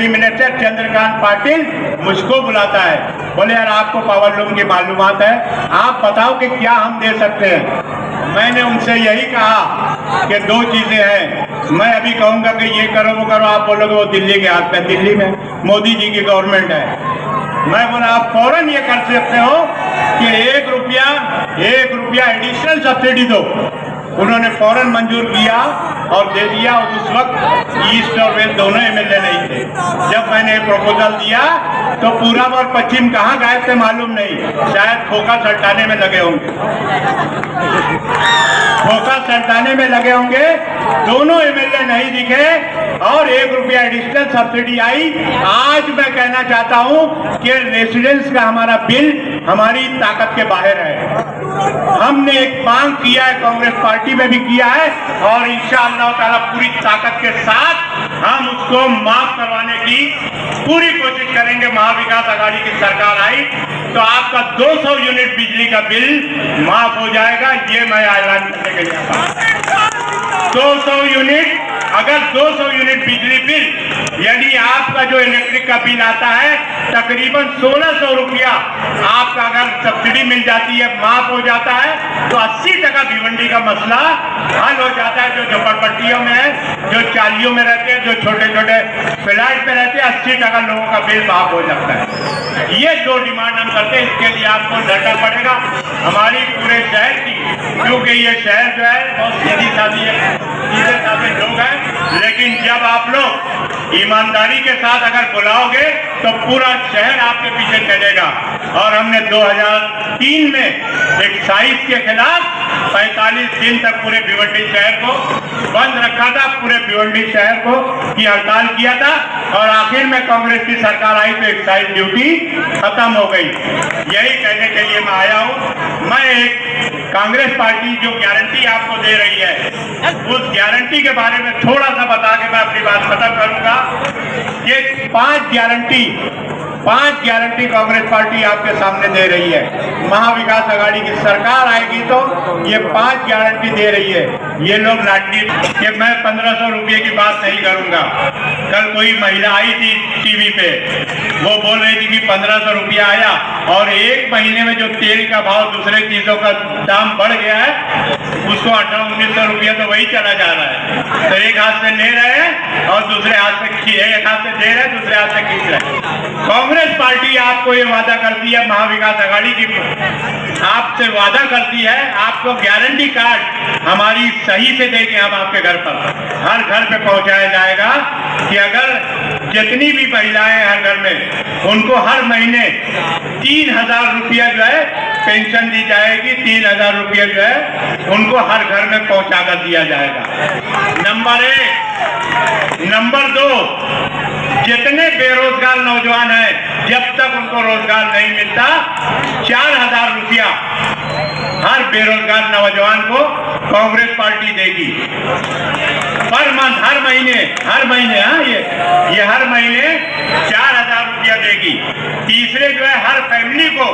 मिनिस्टर चंद्रकांत पाटिल मुझको बुलाता है, बोले यार आपको पावर लूम की मालूमात है, आप बताओ कि क्या हम दे सकते हैं। मैंने उनसे यही कहा कि 2 चीजें हैं। मैं अभी कहूंगा कि ये करो वो करो, आप बोलोगे वो दिल्ली के हाथ में, दिल्ली में मोदी जी की गवर्नमेंट है। मैं बोला आप फौरन ये कर सकते हो कि 1 रुपया एडिशनल सब्सिडी दो। उन्होंने फौरन मंजूर किया और दे दिया। उस वक्त ईस्ट और वेस्ट दोनों एमएलए नहीं थे। जब मैंने प्रपोजल दिया तो पूरब और पश्चिम कहाँ गए थे मालूम नहीं, शायद खोखा सल्टाने में लगे होंगे। दोनों एमएलए नहीं दिखे और 1 रुपया एडिशनल सब्सिडी आई। आज मैं कहना चाहता हूं कि रेसिडेंस का हमारा बिल हमारी ताकत के बाहर है। हमने एक मांग किया है, कांग्रेस पार्टी में भी किया है और इंशाअल्लाह ताला पूरी ताकत के साथ हम उसको माफ करवाने की पूरी कोशिश करेंगे। महाविकास आघाड़ी की सरकार आई तो आपका 200 यूनिट बिजली का बिल माफ हो जाएगा, ये मैं ऐलान करने के लिए 200 यूनिट, अगर 200 यूनिट बिजली बिल यानी आपका जो इलेक्ट्रिक का बिल आता है तकरीबन 1600 रुपया आपका अगर सब्सिडी मिल जाती है, माफ हो जाता है, तो 80% भिवंडी का मसला हल हो जाता है। जो झोपड़पट्टियों में है, जो चालियों में रहते हैं, जो छोटे छोटे फ्लैट में रहते हैं, 80% लोगों का बिल माफ हो जाता है। ये 2 डिमांड हम करते हैं। इसके लिए आपको लड़ना पड़ेगा हमारी पूरे शहर की, क्योंकि ये शहर जो है बहुत सीधी सादी है, सीधे साधे लोग हैं, लेकिन जब आप लोग ईमानदारी के साथ अगर बुलाओगे तो पूरा शहर आपके पीछे चलेगा। और हमने 2003 में एक्साइज के खिलाफ 45 दिन तक पूरे भिवंडी शहर को बंद रखा था, पूरे भिवंडी शहर को की हड़ताल किया था और आखिर में कांग्रेस की सरकार आई तो एक्साइज ड्यूटी खत्म हो गई। यही कहने के लिए मैं आया हूँ। मैं एक कांग्रेस पार्टी जो गारंटी आपको दे रही है, उस गारंटी के बारे में थोड़ा सा बता के मैं अपनी बात खत्म करूंगा। ये 5 गारंटी कांग्रेस पार्टी आपके सामने दे रही है। महाविकास आघाड़ी की सरकार आएगी तो ये 5 गारंटी दे रही है। ये लोग लाडली कि मैं 1500 रुपये की बात नहीं करूंगा। कल कोई महिला आई थी टीवी पे, वो बोल रही थी कि 1500 रुपया आया और 1 महीने में जो तेल का भाव, दूसरे चीजों का दाम बढ़ गया है, उसको 1800-1900 रुपया तो वही चला जा रहा है। तो एक हाथ से ले रहे हैं और दूसरे हाथ से एक हाथ से दे रहे हैं, दूसरे हाथ से खींच रहे हैं। कांग्रेस पार्टी आपको ये वादा करती है, महाविकास आघाड़ी की आपसे वादा करती है, आपको गारंटी कार्ड हमारी सही से देके हम आपके घर पर हर घर पे पहुंचाया जाएगा कि अगर जितनी भी महिलाएं हर घर में, उनको हर महीने 3000 रुपया जो है पेंशन दी जाएगी, 3,000 रुपये जो है उनको हर घर में पहुंचा कर दिया जाएगा। नंबर 1। नंबर 2, जितने बेरोजगार नौजवान हैं, जब तक उनको रोजगार नहीं मिलता 4,000 रुपया हर बेरोजगार नौजवान को कांग्रेस पार्टी देगी पर मंथ, हर महीने हाँ, ये हर महीने 4,000 रुपया देगी। तीसरे जो है हर फैमिली को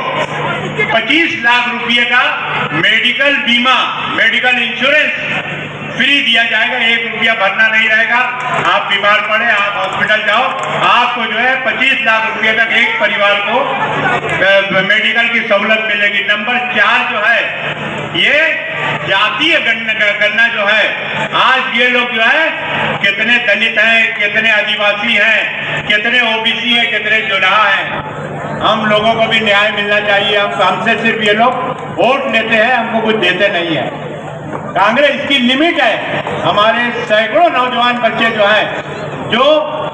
25 लाख रुपये का मेडिकल बीमा, मेडिकल इंश्योरेंस फ्री दिया जाएगा। 1 रुपया भरना नहीं रहेगा। आप बीमार पड़े, आप हॉस्पिटल जाओ, आपको जो है 25 लाख रुपये तक एक परिवार को मेडिकल की सहूलत मिलेगी। नंबर 4 जो है ये जातीय गणना जो है, आज ये लोग जो है कितने दलित हैं, कितने आदिवासी हैं, कितने ओबीसी हैं, कितने जुड़ाह हैं। हम लोगों को भी न्याय मिलना चाहिए। हमसे सिर्फ ये लोग वोट लेते हैं, हमको कुछ देते नहीं है। कांग्रेस इसकी लिमिट है। हमारे सैकड़ों नौजवान बच्चे जो हैं, जो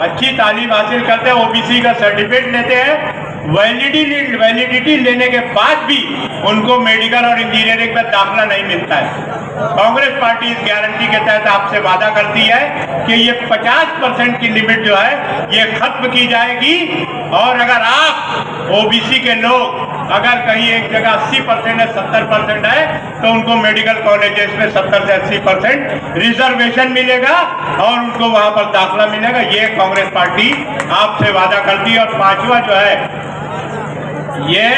अच्छी तालीम हासिल करते हैं, ओबीसी का सर्टिफिकेट लेते हैं, वैलिडिटी लेने के बाद भी उनको मेडिकल और इंजीनियरिंग में दाखिला नहीं मिलता है। कांग्रेस पार्टी इस गारंटी के तहत आपसे वादा करती है कि ये 50% की लिमिट जो है ये खत्म की जाएगी। और अगर आप ओबीसी के लोग अगर कहीं एक जगह 80% है, 70% है, तो उनको मेडिकल कॉलेजेस में 70 से 80% रिजर्वेशन मिलेगा और उनको वहां पर दाखिला मिलेगा। ये कांग्रेस पार्टी आपसे वादा करती है। और 5वां जो है ये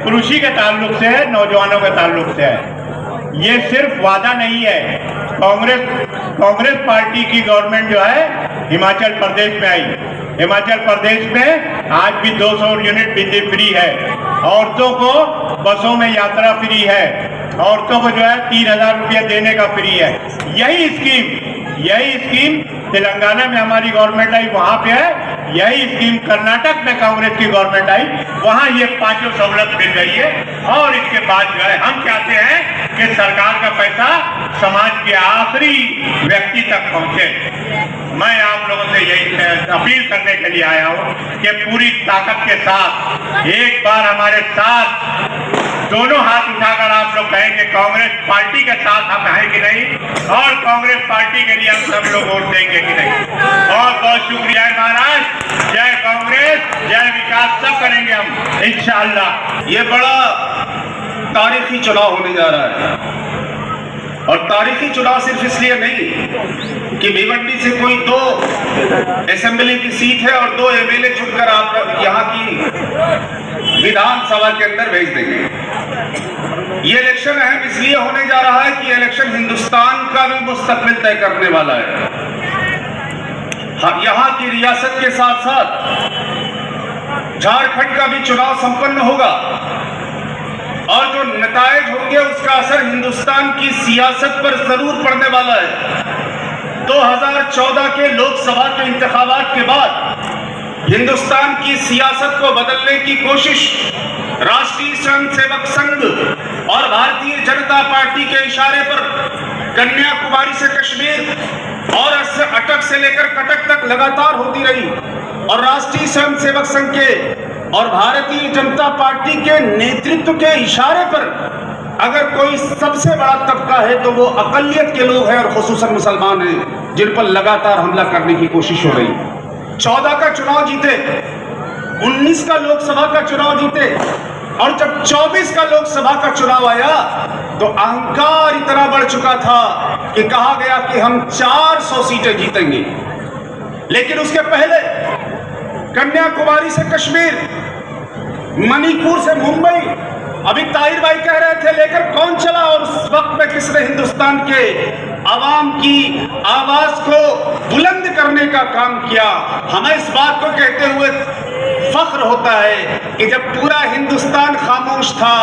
कृषि के ताल्लुक से है, नौजवानों के ताल्लुक से है। ये सिर्फ वादा नहीं है। कांग्रेस पार्टी की गवर्नमेंट जो है हिमाचल प्रदेश में आई। हिमाचल प्रदेश में आज भी 200 यूनिट बिजली फ्री है। औरतों को बसों में यात्रा फ्री है। औरतों को जो है 3,000 रुपया देने का फ्री है। यही स्कीम तेलंगाना में हमारी गवर्नमेंट आई, वहां पे है। यही स्कीम कर्नाटक में कांग्रेस की गवर्नमेंट आई, वहां ये 5 सहूलत मिल रही है। और इसके बाद जो है हम चाहते हैं कि सरकार का पैसा समाज के आखिरी व्यक्ति तक पहुंचे। मैं आप लोगों से यही अपील करने के लिए आया हूं कि पूरी ताकत के साथ एक बार हमारे साथ दोनों हाथ उठाकर आप लोग कहेंगे कांग्रेस पार्टी के साथ हम हैं कि नहीं, और कांग्रेस पार्टी के लिए हम सब लोग वोट देंगे कि नहीं। बहुत बहुत शुक्रिया महाराज। जय कांग्रेस, जय विकास, सब करेंगे हम इंशाअल्लाह। ये बड़ा तारीखी चुनाव होने जा रहा है और तारीखी चुनाव सिर्फ इसलिए नहीं कि भिवंडी से कोई 2 असेंबली की सीट है और 2 एमएलए चुनकर आप यहाँ की विधानसभा के अंदर भेज देंगे। ये इलेक्शन अहम इसलिए होने जा रहा है कि इलेक्शन हिंदुस्तान का भी मुस्तकबिल तय करने वाला है। यहाँ की रियासत के साथ साथ झारखंड का भी चुनाव संपन्न होगा और जो नतायज होंगे उसका असर हिंदुस्तान की सियासत पर जरूर पड़ने वाला है। 2014 के लोकसभा के इंतखाबात के बाद हिंदुस्तान की सियासत को बदलने की कोशिश राष्ट्रीय स्वयंसेवक संघ और भारतीय जनता पार्टी के इशारे पर कन्याकुमारी से कश्मीर और अटक से लेकर कटक तक लगातार होती रही। और राष्ट्रीय स्वयंसेवक संघ के और भारतीय जनता पार्टी के नेतृत्व के इशारे पर अगर कोई सबसे बड़ा तबका है तो वो अकलियत के लोग हैं और खुसूसन मुसलमान हैं, जिन पर लगातार हमला करने की कोशिश हो रही। 14 का चुनाव जीते, 19 का लोकसभा का चुनाव जीते, और जब 24 का लोकसभा का चुनाव आया तो अहंकार इतना बढ़ चुका था कि कहा गया कि हम 400 सीटें जीतेंगे। लेकिन उसके पहले कन्याकुमारी से कश्मीर, मणिपुर से मुंबई, अभी ताहिर भाई कह रहे थे लेकर कौन चला, और उस वक्त में किसने हिंदुस्तान के आवाम की आवाज को बुलंद करने का काम किया। हमें इस बात को कहते हुए फख्र होता है कि जब पूरा हिंदुस्तान खामोश था,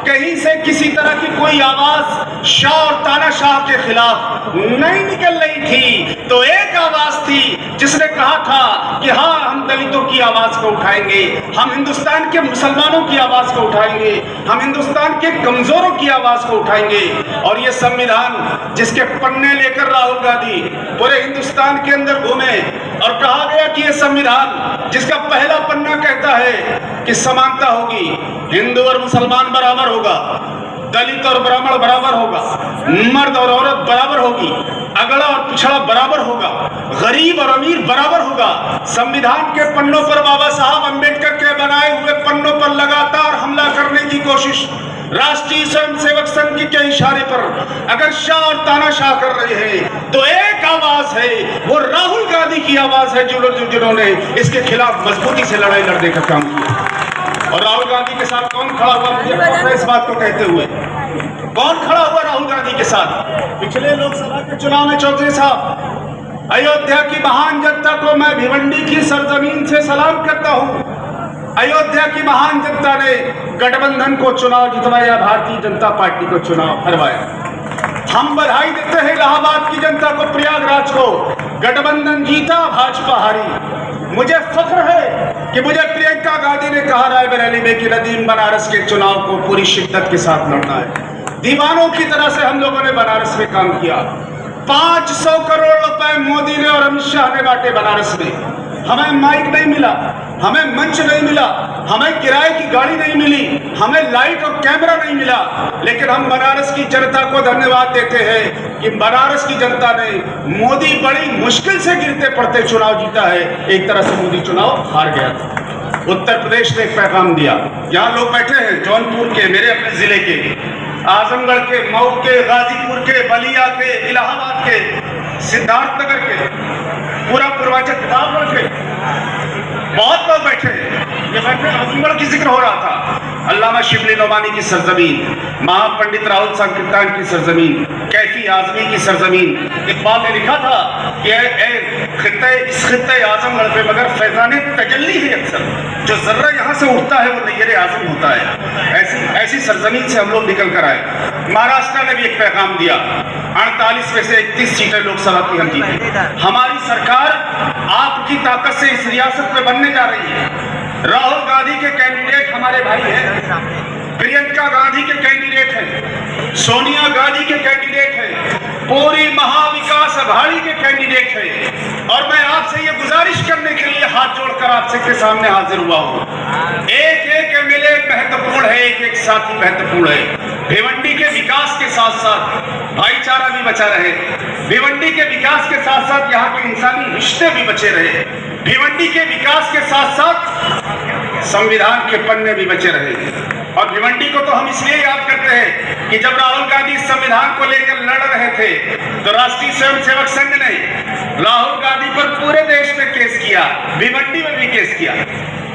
कहीं से किसी तरह की कोई आवाज शाह और तानाशाह के खिलाफ नहीं निकल रही थी, तो एक आवाज थी जिसने कहा था कि हाँ, हम दलितों की आवाज को उठाएंगे, हम हिंदुस्तान के मुसलमानों की आवाज को उठाएंगे, हम हिंदुस्तान के कमजोरों की आवाज को उठाएंगे। और ये संविधान जिसके पन्ने लेकर राहुल गांधी पूरे हिंदुस्तान के अंदर घूमे, और कहा गया कि यह संविधान जिसका पहला पन्ना कहता है कि समानता होगी, हिंदू और मुसलमान बराबर होगा, दलित और ब्राह्मण बराबर होगा, मर्द और औरत बराबर होगी, अगड़ा और पिछड़ा बराबर होगा, गरीब और अमीर बराबर होगा। संविधान के पन्नों पर बाबा साहब अंबेडकर के बनाए हुए पन्नों पर लगातार हमला करने की कोशिश राष्ट्रीय स्वयंसेवक संघ के इशारे पर अगर शाह और तानाशाह कर रहे हैं तो एक आवाज है, वो राहुल गांधी की आवाज है जिन्होंने इसके खिलाफ मजबूती से लड़ाई लड़ने का काम किया। और राहुल गांधी के साथ कौन खड़ा हुआ, मुझे पता है इस बात को कहते हुए, कौन खड़ा हुआ राहुल गांधी के साथ? पिछले लोकसभा के चुनाव में चौधरी साहब, अयोध्या की महान जनता को मैं भिवंडी की सरजमीन से सलाम करता हूं। अयोध्या की महान जनता ने गठबंधन को चुनाव जितवाया, भारतीय जनता पार्टी को चुनाव हरवाया। हम बधाई देते हैं इलाहाबाद की जनता को, प्रयागराज को, गठबंधन जीता, भाजपा हारी। मुझे फख्र है कि मुझे प्रियंका गांधी ने कहा रायबरेली में कि नदीम बनारस के चुनाव को पूरी शिद्दत के साथ लड़ना है। दीवानों की तरह से हम लोगों ने बनारस में काम किया। 500 करोड़ रुपए मोदी ने और अमित शाह ने बांटे बनारस में। हमें माइक नहीं मिला, हमें मंच नहीं मिला, हमें किराए की गाड़ी नहीं मिली, हमें लाइट और कैमरा नहीं मिला, लेकिन हम बनारस की जनता को धन्यवाद देते हैं कि बनारस की जनता ने, मोदी बड़ी मुश्किल से गिरते पड़ते चुनाव जीता है। एक तरह से मोदी चुनाव हार गया था। उत्तर प्रदेश ने एक पैगाम दिया। यहाँ लोग बैठे हैं जौनपुर के, मेरे अपने जिले के, आजमगढ़ के, मऊ के, गाजीपुर के, बलिया के, इलाहाबाद के, सिद्धार्थनगर के, पूरा पूर्वांचल प्रतापगढ़ के, बहुत लोग बैठे हैं। ये बैठे आजमगढ़ की जिक्र हो रहा था, अल्लामा शिबली नोमानी की सरजमीन, महापंडित राहुल संकीर्तन की सरजमीन, कैफी आजमी की सरजमीन। इकबाल ने लिखा था कि इस खित्ते आजमगढ़ पे मगर फैजाने तजल्ली है अक्सर, जो जर्रा यहाँ से उठता है वो नैयर आजम होता है। ऐसी सरजमीन से हम लोग निकल कर आए। महाराष्ट्र ने भी एक पैगाम दिया। 48 में से 31 सीटें लोकसभा की हम जीते। हमारी सरकार आपकी ताकत से इस रियासत में बनने जा रही है। राहुल गांधी के कैंडिडेट हमारे भाई हैं, प्रियंका गांधी के कैंडिडेट हैं, सोनिया गांधी के कैंडिडेट हैं, पूरी महाविकास अघाड़ी के कैंडिडेट हैं। और मैं आपसे ये गुजारिश करने के लिए हाथ जोड़कर आपसे के सामने हाजिर हुआ हूँ। एक एक एमएलए महत्वपूर्ण है, एक एक साथी महत्वपूर्ण है। भिवंडी के विकास के साथ साथ भाईचारा भी बचा रहे, भिवंडी के विकास के साथ साथ यहाँ के इंसानी रिश्ते भी बचे रहे, भिवंडी के विकास के साथ साथ संविधान के पन्ने भी बचे रहे। और भिवंडी को तो हम इसलिए याद करते हैं कि जब राहुल गांधी संविधान को लेकर लड़ रहे थे तो राष्ट्रीय स्वयंसेवक संघ ने राहुल गांधी पर पूरे देश में केस किया, भिवंडी में भी केस किया।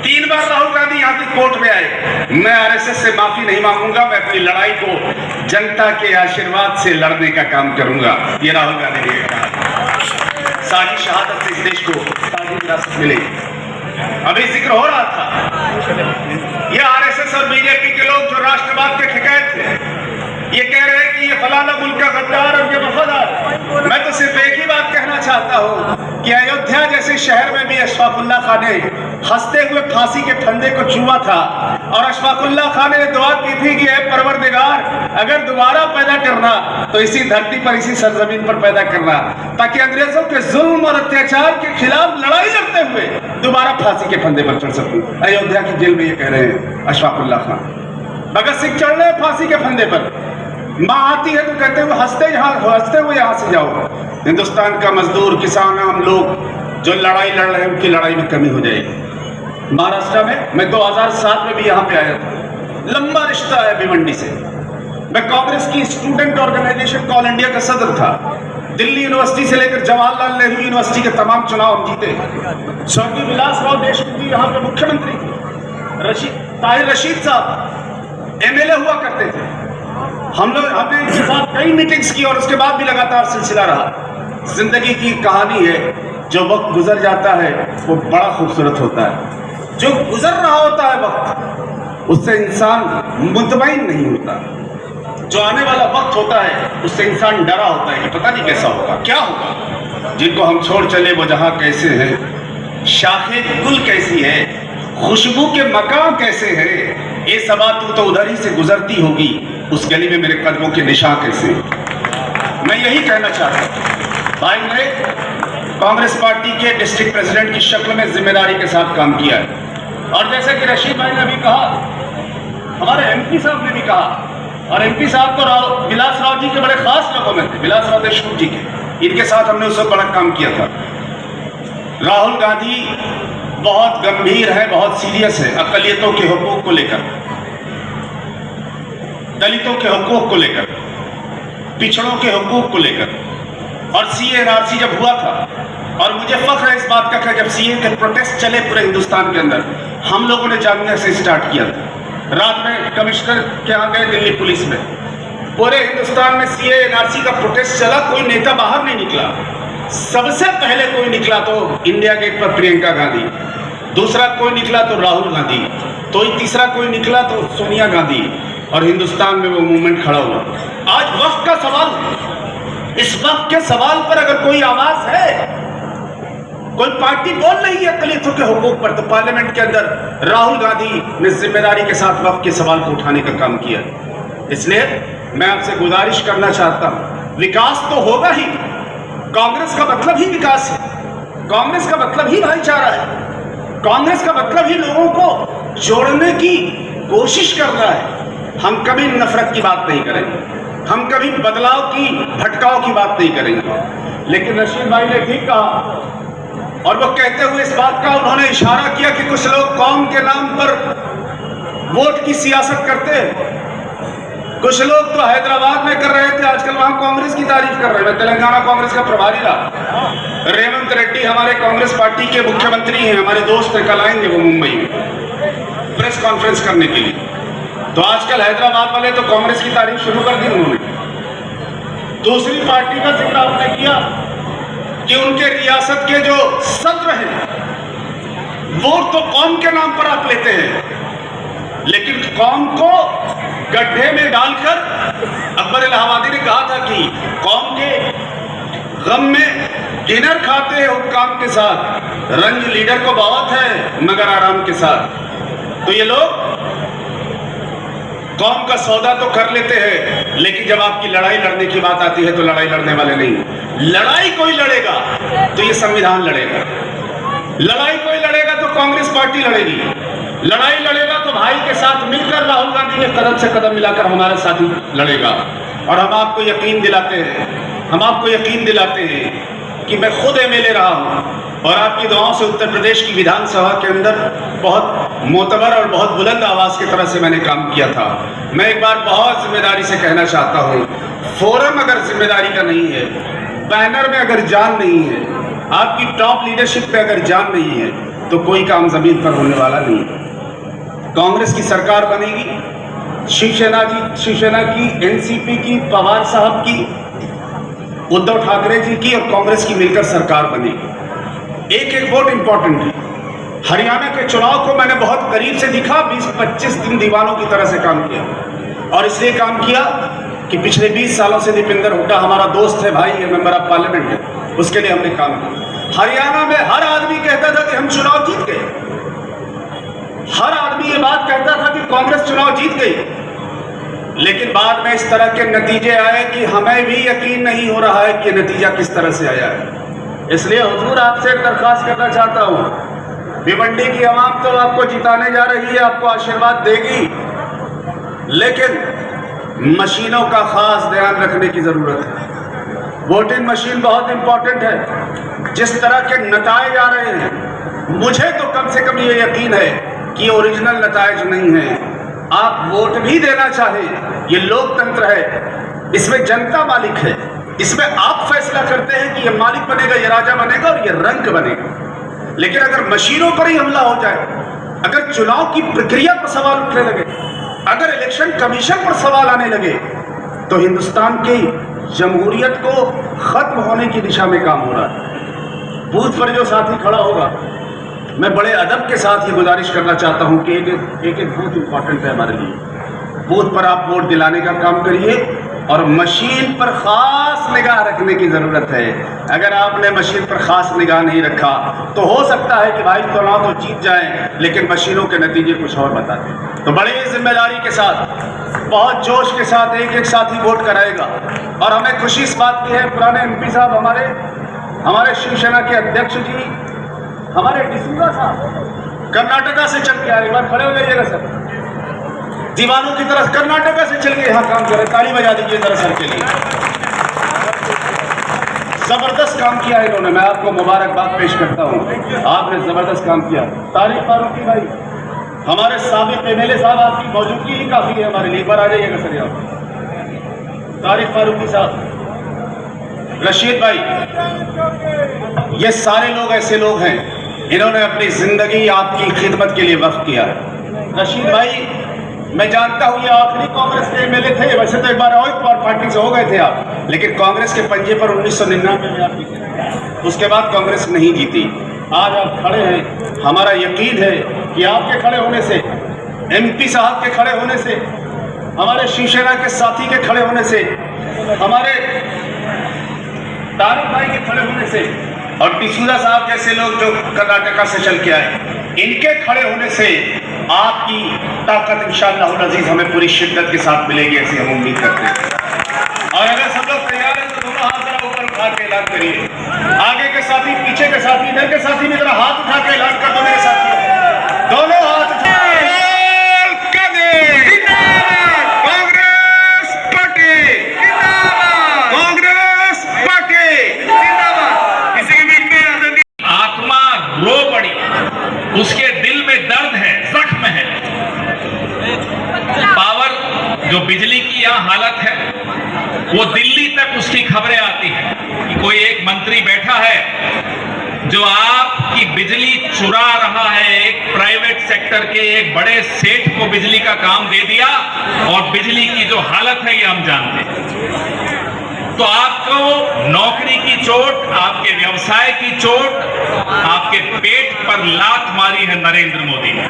3 बार राहुल गांधी यहाँ की कोर्ट में आए। मैं आरएसएस से माफी नहीं मांगूंगा, मैं अपनी लड़ाई को जनता के आशीर्वाद से लड़ने का काम करूंगा, ये राहुल गांधी ने कहा। सारी शहादत से इस देश को सारी विरासत मिली। अभी जिक्र हो रहा था, ये आरएसएस और बीजेपी के लोग जो राष्ट्रवाद के ठिकायत थे, ये कह रहे हैं कि ये फलाना मुल्क का गद्दार और ये वफादार। मैं तो सिर्फ एक ही बात कहना चाहता हूँ कि अयोध्या जैसे शहर में भी अशफाकुल्ला खान ने हंसते हुए फांसी के फंदे को छुआ था और अशफाकुल्ला खान ने दुआ की थी कि परवरदिगार अगर दोबारा पैदा करना तो इसी धरती पर, इसी सरजमीन पर पैदा करना, ताकि अंग्रेजों के जुल्म और अत्याचार के खिलाफ लड़ाई लड़ते हुए दोबारा फांसी के फंदे पर चढ़ सकूं। अयोध्या की जेल में ये कह रहे हैं अशफाकुल्ला खान। भगत सिंह चढ़ रहे फांसी के फंदे पर, माँ आती है तो कहते हुए हंसते हुए यहाँ से जाओ। हिंदुस्तान का मजदूर, किसान, आम लोग जो लड़ाई लड़ रहे हैं उनकी लड़ाई में कमी हो जाएगी। महाराष्ट्र में मैं 2007 में भी यहाँ पे आया था। लंबा रिश्ता है भिवंडी से। मैं कांग्रेस की स्टूडेंट ऑर्गेनाइजेशन ऑल इंडिया का सदर था। दिल्ली यूनिवर्सिटी से लेकर जवाहरलाल नेहरू यूनिवर्सिटी के तमाम चुनाव हम जीते। स्वर्गीय विलासराव देशमुख जी यहाँ पे मुख्यमंत्री थे। ताहिर रशीद साहब एमएलए हुआ करते थे। हमने इनके साथ कई मीटिंग्स की और उसके बाद भी लगातार सिलसिला रहा। जिंदगी की कहानी है, जो वक्त गुजर जाता है वो बड़ा खूबसूरत होता है। जो गुजर रहा होता है वक्त, उससे इंसान मुतमईन नहीं होता। जो आने वाला वक्त होता है उससे इंसान डरा होता है कि पता नहीं कैसा होगा, क्या होगा। जिनको हम छोड़ चले वो जहां कैसे हैं, शाखे गुल कैसी है, खुशबू के मकान कैसे हैं, ये सबा तू तो उधर ही से गुजरती होगी, उस गली में मेरे कदमों के निशान कैसे। मैं यही कहना चाहता हूं भाई, कांग्रेस पार्टी के डिस्ट्रिक्ट प्रेसिडेंट की शक्ल में जिम्मेदारी के साथ काम किया है। और जैसे कि रशीद भाई ने अभी कहा, हमारे एमपी साहब ने भी कहा, और एमपी साहब तो विलास राव जी के बड़े खास लोगों में थे, विलास राव देशमुख जी के, इनके साथ हमने उस वक्त बड़ा काम किया था। राहुल गांधी बहुत गंभीर है, बहुत सीरियस है अकलियतों के हुकूक को लेकर, दलितों के हुकूक को लेकर, पिछड़ों के हुकूक को लेकर। और सीए एनआरसी जब हुआ था, और मुझे फख्र है इस बात का कि जब सीए के प्रोटेस्ट चले पूरे हिंदुस्तान के अंदर, हम लोगों ने जागने से स्टार्ट किया था। रात में कमिश्नर के यहाँ गए दिल्ली पुलिस में, पूरे हिंदुस्तान में सीए एनआरसी का प्रोटेस्ट चला, कोई नेता बाहर नहीं निकला। सबसे पहले कोई निकला तो इंडिया गेट पर प्रियंका गांधी, दूसरा कोई निकला तो राहुल गांधी, तो तीसरा कोई निकला तो सोनिया गांधी, और हिंदुस्तान में वो मूवमेंट खड़ा हुआ। आज वक्त का सवाल, इस वक्त के सवाल पर अगर कोई आवाज है, कोई पार्टी बोल रही है दलितों के हुकूक पर, तो पार्लियामेंट के अंदर राहुल गांधी ने जिम्मेदारी के साथ वक्त के सवाल को उठाने का काम किया। इसलिए मैं आपसे गुजारिश करना चाहता हूं, विकास तो होगा ही, कांग्रेस का मतलब ही विकास है, कांग्रेस का मतलब ही भाईचारा है, कांग्रेस का मतलब ही लोगों को जोड़ने की कोशिश करना है। हम कभी नफरत की बात नहीं करेंगे, हम कभी बदलाव की, भटकाव की बात नहीं करेंगे। लेकिन रशीद भाई ने ठीक कहा, और वो कहते हुए इस बात का उन्होंने इशारा किया कि कुछ लोग कौम के नाम पर वोट की सियासत करते हैं। कुछ लोग तो हैदराबाद में कर रहे थे, आजकल वहां कांग्रेस की तारीफ कर रहे हैं। मैं तेलंगाना कांग्रेस का प्रभारी रहा, रेवंत रेड्डी हमारे कांग्रेस पार्टी के मुख्यमंत्री हैं, हमारे दोस्त हैं, कल आएंगे वो मुंबई में प्रेस कॉन्फ्रेंस करने के लिए। तो आजकल हैदराबाद वाले तो कांग्रेस की तारीफ शुरू कर दी उन्होंने। दूसरी पार्टी का जिक्र आपने किया कि उनके रियासत के जो सत्र हैं, वोट तो कौम के नाम पर आप लेते हैं, लेकिन कौम को गड्ढे में डालकर, अकबर इलाहाबादी ने कहा था कि कौम के गम में डिनर खाते हैं हुक्काम के साथ, रंज लीडर को बहुत है मगर आराम के साथ। तो ये लोग कौम का सौदा तो कर लेते हैं, लेकिन जब आपकी लड़ाई लड़ने की बात आती है तो लड़ाई लड़ने वाले नहीं। लड़ाई कोई लड़ेगा तो ये संविधान लड़ेगा, लड़ाई कोई लड़ेगा तो कांग्रेस पार्टी लड़ेगी, लड़ाई लड़ेगा तो भाई के साथ मिलकर राहुल गांधी ने कदम से कदम मिलाकर हमारे साथी लड़ेगा। और हम आपको यकीन दिलाते हैं, हम आपको यकीन दिलाते हैं कि मैं खुद एमएलए रहा हूं, और आपकी दुआओं से उत्तर प्रदेश की विधानसभा के अंदर बहुत मोतबर और बहुत बुलंद आवाज की तरह से मैंने काम किया था। मैं एक बार बहुत जिम्मेदारी से कहना चाहता हूं, फोरम अगर जिम्मेदारी का नहीं है, बैनर में अगर जान नहीं है, आपकी टॉप लीडरशिप पे अगर जान नहीं है, तो कोई काम जमीन पर होने वाला नहीं है। कांग्रेस की सरकार बनेगी, शिवसेना की, एनसीपी की, पवार साहब की, उद्धव ठाकरे जी की और कांग्रेस की मिलकर सरकार बनेगी। एक एक वोट इंपॉर्टेंट है। हरियाणा के चुनाव को मैंने बहुत करीब से दिखा, 20-25 दिन दीवानों की तरह से काम किया, और इसलिए काम किया कि पिछले 20 सालों से दीपेंद्र हुड्डा हमारा दोस्त है, भाई है, मेंबर ऑफ पार्लियामेंट है, उसके लिए हमने काम किया। हरियाणा में हर आदमी कहता था कि हम चुनाव जीत गए, हर आदमी ये बात कहता था कि कांग्रेस चुनाव जीत गई, लेकिन बाद में इस तरह के नतीजे आए कि हमें भी यकीन नहीं हो रहा है कि नतीजा किस तरह से आया है। इसलिए हुजूर आपसे एक दरखास्त करना चाहता हूं, भिवंडी की आवाम तो आपको जिताने जा रही है, आपको आशीर्वाद देगी, लेकिन मशीनों का खास ध्यान रखने की जरूरत है। वोटिंग मशीन बहुत इंपॉर्टेंट है। जिस तरह के नतायज आ रहे हैं, मुझे तो कम से कम ये यकीन है कि ओरिजिनल नतायज नहीं है। आप वोट भी देना चाहे, ये लोकतंत्र है, इसमें जनता मालिक है, इसमें आप फैसला करते हैं कि ये मालिक बनेगा, ये राजा बनेगा और ये रंक बनेगा। लेकिन अगर मशीनों पर ही हमला हो जाए, अगर चुनाव की प्रक्रिया पर सवाल उठने लगे, अगर इलेक्शन कमीशन पर सवाल आने लगे, तो हिंदुस्तान की जमहूरियत को खत्म होने की दिशा में काम हो रहा है। बूथ पर जो साथी खड़ा होगा, मैं बड़े अदब के साथ ये गुजारिश करना चाहता हूं कि एक एक बूथ इंपॉर्टेंट है हमारे लिए। बूथ पर आप वोट दिलाने का काम करिए, और मशीन पर खास निगाह रखने की जरूरत है। अगर आपने मशीन पर खास निगाह नहीं रखा, तो हो सकता है कि भाई चुनाव तो जीत जाए, लेकिन मशीनों के नतीजे कुछ और बताते। तो बड़ी जिम्मेदारी के साथ, बहुत जोश के साथ एक एक साथी वोट कराएगा। और हमें खुशी इस बात की है, पुराने एमपी साहब हमारे हमारे शिवसेना के अध्यक्ष जी, हमारे डिसूजा साहब कर्नाटका से चल के आए, एक बार खड़े हो जाइएगा सर, दीवानों की तरह कर्नाटका से चल के यहाँ काम कर रहे, ताली बजा दीजिए जरा सर के लिए। जबरदस्त काम किया है इन्होंने, मैं आपको मुबारकबाद पेश करता हूँ, आपने जबरदस्त काम किया। तारिक फारूकी भाई, हमारे साबिक एमएलए साहब, आपकी मौजूदगी ही काफी है हमारे लिए, एक बार आ जाइएगा सर यहाँ। तारिक फारूकी साहब, रशीद भाई, ये सारे लोग ऐसे लोग हैं इन्होंने अपनी जिंदगी आपकी खिदमत के लिए वक्फ किया है। रशीद भाई, मैं जानता हूं ये आखिरी कांग्रेस के एमएलए थे, वैसे तो एक बार और पार्टी से हो गए थे आप, लेकिन कांग्रेस के पंजे पर 1999 में आप जीते, उसके बाद कांग्रेस नहीं जीती। आज आप खड़े हैं, हमारा यकीन है कि आपके खड़े होने से, एमपी साहब के खड़े होने से, हमारे शिवसेना के साथी के खड़े होने से, हमारे तारिक भाई के खड़े होने से, और डिसूजा साहब जैसे लोग जो कर्नाटका से चल के आए, इनके खड़े होने से आपकी ताकत इंशाअल्लाह अज़ीज़ हमें पूरी शिद्दत के साथ मिलेगी, ऐसी हम उम्मीद करते हैं। और अगर सब लोग तैयार हैं तो दोनों हाथ जरा ऊपर उठा के ऐलान करिए, आगे के साथी, पीछे के साथी, इधर के साथी भी जरा हाथ उठा के ऐलान कर दो मेरे साथियों, दोनों हाथ उठा। उसके दिल में दर्द है, जख्म है। पावर जो बिजली की यहाँ हालत है, वो दिल्ली तक उसकी खबरें आती हैं कि कोई एक मंत्री बैठा है जो आपकी बिजली चुरा रहा है, एक प्राइवेट सेक्टर के एक बड़े सेठ को बिजली का काम दे दिया, और बिजली की जो हालत है ये हम जानते हैं। तो आपको नौकरी की चोट, आपके व्यवसाय की चोट, आपके पेट पर लात मारी है नरेंद्र मोदी ने।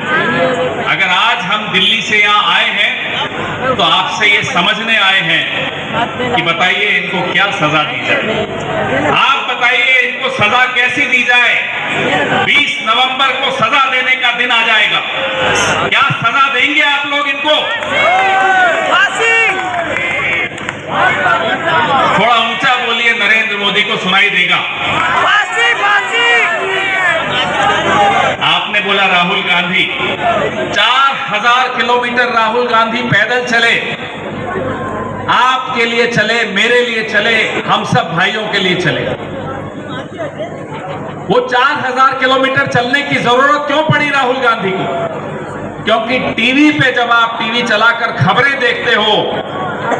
अगर आज हम दिल्ली से यहाँ आए हैं तो आपसे ये समझने आए हैं कि बताइए इनको क्या सजा दी जाए। आप बताइए इनको सजा कैसी दी जाए। 20 नवंबर को सजा देने का दिन आ जाएगा, क्या सजा देंगे आप लोग इनको? थोड़ा ऊंचा बोलिए, नरेंद्र मोदी को सुनाई देगा। आपने बोला राहुल गांधी, 4000 किलोमीटर राहुल गांधी पैदल चले, आपके लिए चले, मेरे लिए चले, हम सब भाइयों के लिए चले। वो 4000 किलोमीटर चलने की जरूरत क्यों पड़ी राहुल गांधी को? क्योंकि टीवी पे जब आप टीवी चलाकर खबरें देखते हो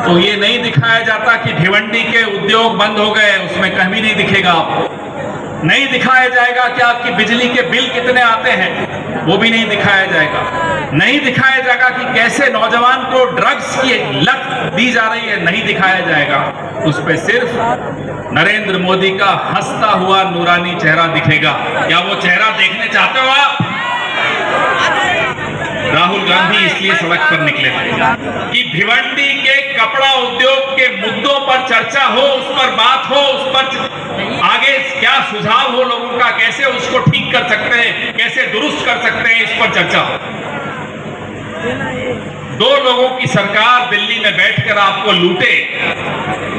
तो ये नहीं दिखाया जाता कि भिवंडी के उद्योग बंद हो गए, उसमें कहीं नहीं दिखेगा आपको। नहीं दिखाया जाएगा कि आपकी बिजली के बिल कितने आते हैं, वो भी नहीं दिखाया जाएगा। नहीं दिखाया जाएगा कि कैसे नौजवान को ड्रग्स की लत दी जा रही है, नहीं दिखाया जाएगा। उस पर सिर्फ नरेंद्र मोदी का हंसता हुआ नूरानी चेहरा दिखेगा। क्या वो चेहरा देखने चाहते हो आप? राहुल गांधी इसलिए सड़क पर निकले थे कि भिवंडी के कपड़ा उद्योग के मुद्दों पर चर्चा हो, उस पर बात हो, उस पर आगे क्या सुझाव हो लोगों का, कैसे उसको ठीक कर सकते हैं, कैसे दुरुस्त कर सकते हैं, इस पर चर्चा हो। 2 लोगों की सरकार दिल्ली में बैठकर आपको लूटे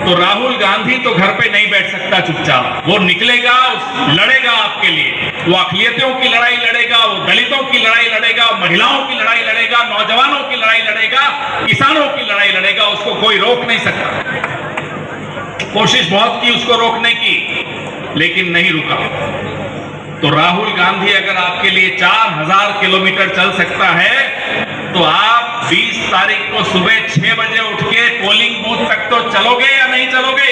तो राहुल गांधी तो घर पे नहीं बैठ सकता चुपचाप, वो निकलेगा, लड़ेगा आपके लिए। वो अक़लियतों की लड़ाई लड़ेगा, वो दलितों की लड़ाई लड़ेगा, महिलाओं की लड़ाई लड़ेगा, नौजवानों की लड़ाई लड़ेगा, किसानों की लड़ाई लड़ेगा। उसको कोई रोक नहीं सकता। कोशिश बहुत की उसको रोकने की, लेकिन नहीं रुका। तो राहुल गांधी अगर आपके लिए 4000 किलोमीटर चल सकता है तो आप 20 तारीख को सुबह 6 बजे उठ के पोलिंग बूथ तक तो चलोगे या नहीं चलोगे?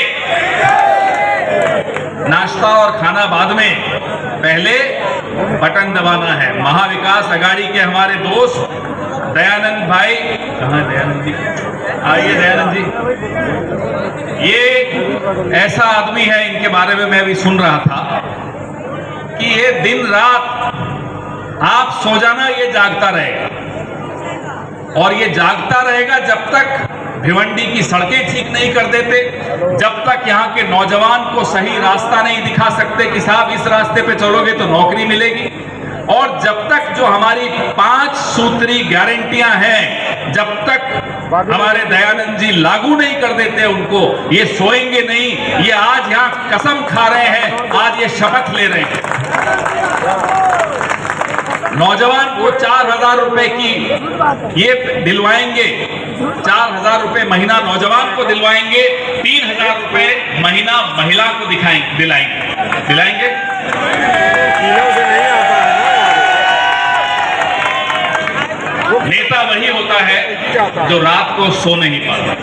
नाश्ता और खाना बाद में, पहले बटन दबाना है। महाविकास आघाड़ी के हमारे दोस्त दयानंद भाई, कहाँ है दयानंद जी? आइए दयानंद जी। ये ऐसा आदमी है, इनके बारे में मैं भी सुन रहा था कि ये दिन रात आप सो जाना, ये जागता रहेगा, और ये जागता रहेगा जब तक भिवंडी की सड़कें ठीक नहीं कर देते, जब तक यहाँ के नौजवान को सही रास्ता नहीं दिखा सकते कि साहब इस रास्ते पे चलोगे तो नौकरी मिलेगी, और जब तक जो हमारी 5 सूत्री गारंटियां हैं, जब तक हमारे दयानंद जी लागू नहीं कर देते उनको, ये सोएंगे नहीं, ये आज यहाँ कसम खा रहे हैं, आज ये शपथ ले रहे हैं। नौजवान को 4,000 रुपए की ये दिलवाएंगे, 4,000 रुपए महीना नौजवान को दिलवाएंगे, 3,000 रुपए महीना महिला को दिलाएंगे। नेता वही होता है जो रात को सो नहीं पाता,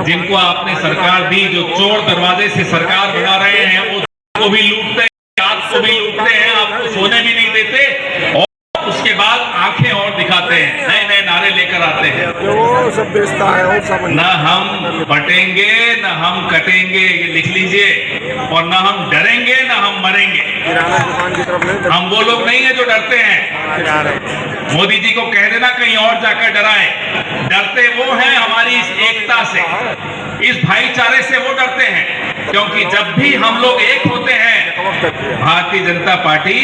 जिनको आपने सरकार दी, जो चोर दरवाजे से सरकार बना रहे हैं, वो भी लूटते हैं, रात को भी लूटते हैं, आपको सोने भी नहीं देते, और उसके बाद आंखें और दिखाते हैं, नए नए नारे लेकर आते हैं। न हम बटेंगे न हम कटेंगे, ये लिख लीजिए, और न हम डरेंगे न हम मरेंगे। हम वो लोग नहीं है जो डरते हैं। मोदी जी को कह देना कहीं और जाकर डराए। डरते वो हैं हमारी इस एकता से, इस भाईचारे से वो डरते हैं, क्योंकि जब भी हम लोग एक होते हैं, भारतीय जनता पार्टी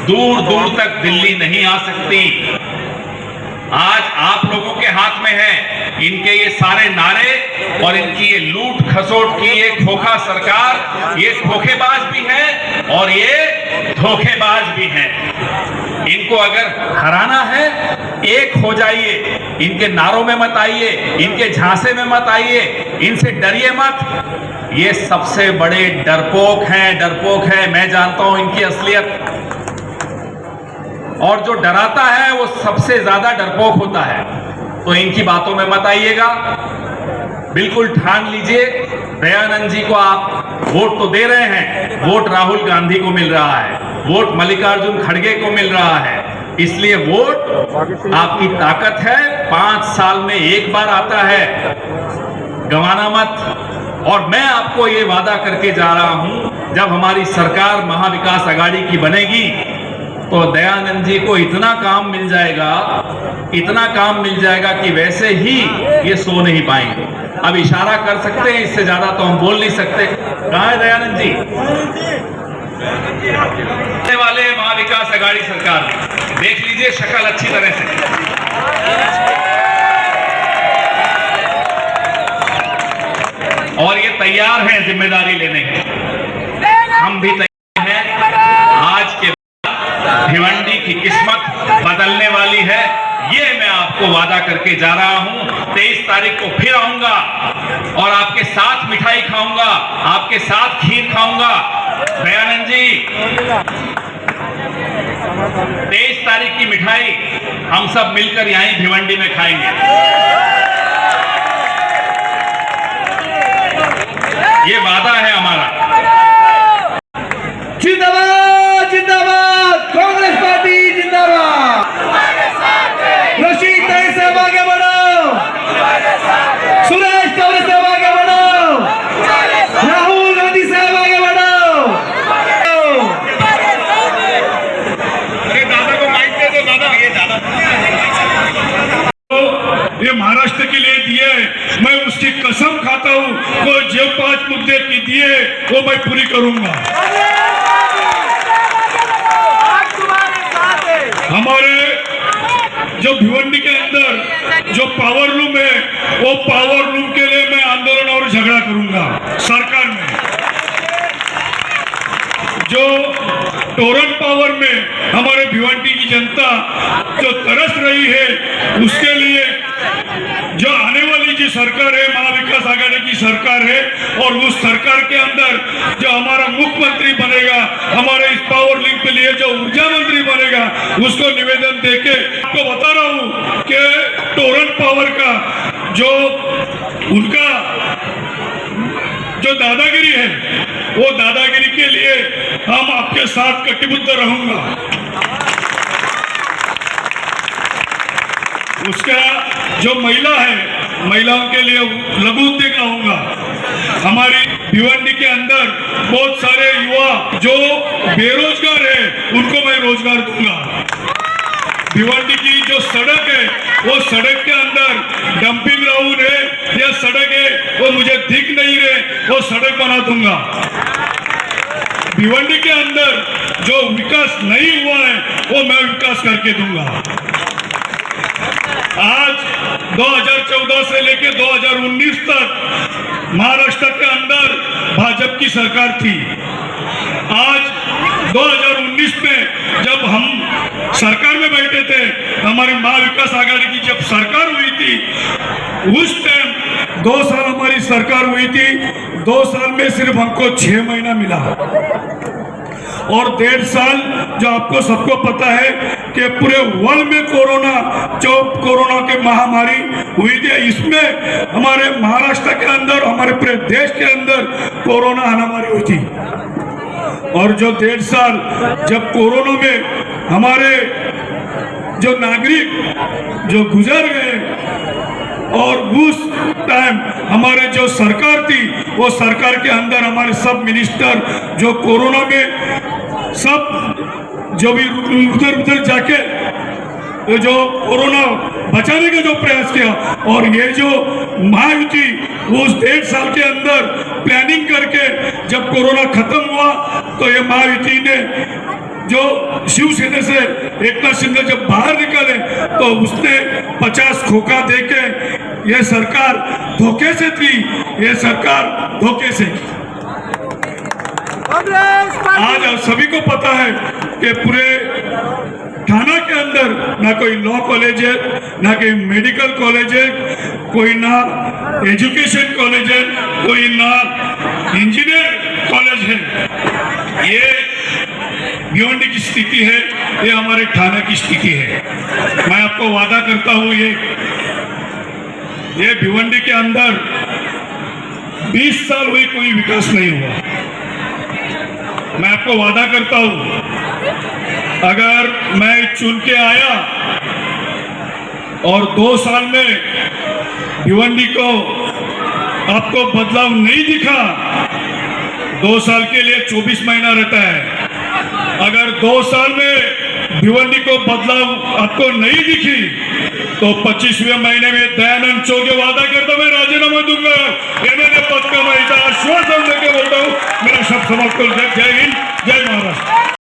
दूर दूर तक दिल्ली नहीं आ सकती। आज आप लोगों के हाथ में है इनके ये सारे नारे और इनकी ये लूट खसोट की ये खोखा सरकार, ये धोखेबाज भी है और ये धोखेबाज भी है। इनको अगर हराना है, एक हो जाइए, इनके नारों में मत आइए, इनके झांसे में मत आइए, इनसे डरिए मत। ये सबसे बड़े डरपोक हैं, मैं जानता हूं इनकी असलियत। और जो डराता है वो सबसे ज्यादा डरपोक होता है, तो इनकी बातों में मत आइएगा। बिल्कुल ठान लीजिए, दयानंद जी को आप वोट तो दे रहे हैं, वोट राहुल गांधी को मिल रहा है, वोट मल्लिकार्जुन खड़गे को मिल रहा है, इसलिए वोट आपकी ताकत है, 5 साल में एक बार आता है, गंवाना मत। और मैं आपको ये वादा करके जा रहा हूं, जब हमारी सरकार महाविकास आघाड़ी की बनेगी तो दयानंद जी को इतना काम मिल जाएगा कि वैसे ही ये सो नहीं पाएंगे। अब इशारा कर सकते हैं, इससे ज्यादा तो हम बोल नहीं सकते। कहाँ है दयानंद जी? आने वाले महाविकास आघाड़ी सरकार में देख लीजिए शक्ल अच्छी तरह से। और ये तैयार हैं जिम्मेदारी लेने के, हम भी तैयार हैं। आज के भिवंडी की किस्मत बदलने वाली है, ये मैं आपको वादा करके जा रहा हूं। 23 तारीख को फिर आऊंगा और आपके साथ मिठाई खाऊंगा, आपके साथ खीर खाऊंगा। दयानंद जी, 23 तारीख की मिठाई हम सब मिलकर यहीं भिवंडी में खाएंगे। ये वादा है हमारा। जिंदाबाद जिंदाबाद, कांग्रेस पार्टी जिंदाबाद। रशीद ताई साहब आगे बढ़ो, सुरेश चौधरी साहब आगे बढ़ो, राहुल गांधी साहब आगे बढ़ो। दादा को माइक दे दो, दादा ये दादा ये महाराष्ट्र के लिए दिए, मैं उसकी कसम खाता हूँ, वो जो 5 मुद्दे की दिए वो मैं पूरी करूंगा। हमारे जो भिवंडी के अंदर जो पावर लूम है, वो पावर लूम के लिए मैं आंदोलन और झगड़ा करूंगा सरकार में। जो टोरंट पावर में हमारे भिवंडी की जनता जो तरस रही है, उसके लिए जो आने वाली जी सरकार है, महाविकास आघाड़ी की सरकार है, और उस सरकार के अंदर जो हमारा मुख्यमंत्री बनेगा, हमारे इस पावर लिंक के लिए जो ऊर्जा मंत्री बनेगा, उसको निवेदन देके आपको बता रहा हूं कि टोरंट पावर का जो उनका जो दादागिरी है, वो दादागिरी के लिए हम आपके साथ कटिबद्ध रहूंगा। उसका जो महिला है, महिलाओं के लिए लघु उद्योग लाऊंगा। हमारी भिवंडी के अंदर बहुत सारे युवा जो बेरोजगार है, उनको मैं रोजगार दूंगा। भिवंडी की जो सड़क है, वो सड़क के अंदर डंपिंग ग्राउंड है या सड़क है, वो मुझे दिख नहीं रहे, वो सड़क बना दूंगा। भिवंडी के अंदर जो विकास नहीं हुआ है, वो मैं विकास करके दूंगा। आज 2014 से लेकर 2019 तक महाराष्ट्र के अंदर भाजपा की सरकार थी। आज 2019 में जब हम सरकार में बैठे थे, हमारी महाविकास आघाड़ी की जब सरकार हुई थी, उस टाइम 2 साल हमारी सरकार हुई थी। 2 साल में सिर्फ हमको 6 महीना मिला और 1.5 साल जो आपको सबको पता है कि पूरे वर्ल्ड में कोरोना के महामारी हुई थी, इसमें हमारे महाराष्ट्र के अंदर, हमारे पूरे देश के अंदर कोरोना महामारी हुई थी। और जो 1.5 साल जब कोरोना में हमारे जो नागरिक जो गुजर गए और उस टाइम हमारे जो सरकार थी, वो सरकार के अंदर हमारे सब मिनिस्टर जो कोरोना में सब जो भी उधर जाके जो कोरोना बचाने का जो प्रयास किया, और ये जो महायुति उस 1.5 साल के अंदर प्लानिंग करके जब कोरोना खत्म हुआ तो ये महायुति ने जो शिवसेना से एकनाथ शिंदे जब बाहर निकले तो उसने 50 खोखा देके ये सरकार धोखे से थी, ये सरकार धोखे से। आज सभी को पता है कि पूरे थाना के अंदर ना कोई लॉ कॉलेज है, ना कोई मेडिकल कॉलेज है, कोई ना एजुकेशन कॉलेज है, कोई ना इंजीनियर कॉलेज है। ये भिवंडी की स्थिति है, ये हमारे थाना की स्थिति है। मैं आपको वादा करता हूं ये भिवंडी के अंदर 20 साल हुई कोई विकास नहीं हुआ। मैं आपको वादा करता हूं, अगर मैं चुन के आया और 2 साल में भिवंडी को आपको बदलाव नहीं दिखा, 2 साल के लिए 24 महीना रहता है। अगर 2 साल में भिवंडी को बदलाव आपको नहीं दिखी तो 25वें महीने में दयानंद चौगे वादा करता मैं राजीनामा दूंगा। मैंने पद का मैं आश्वासन देकर बोलता हूँ। मेरा शब्द समाप्त कर। जय हिंद, जय महाराष्ट्र।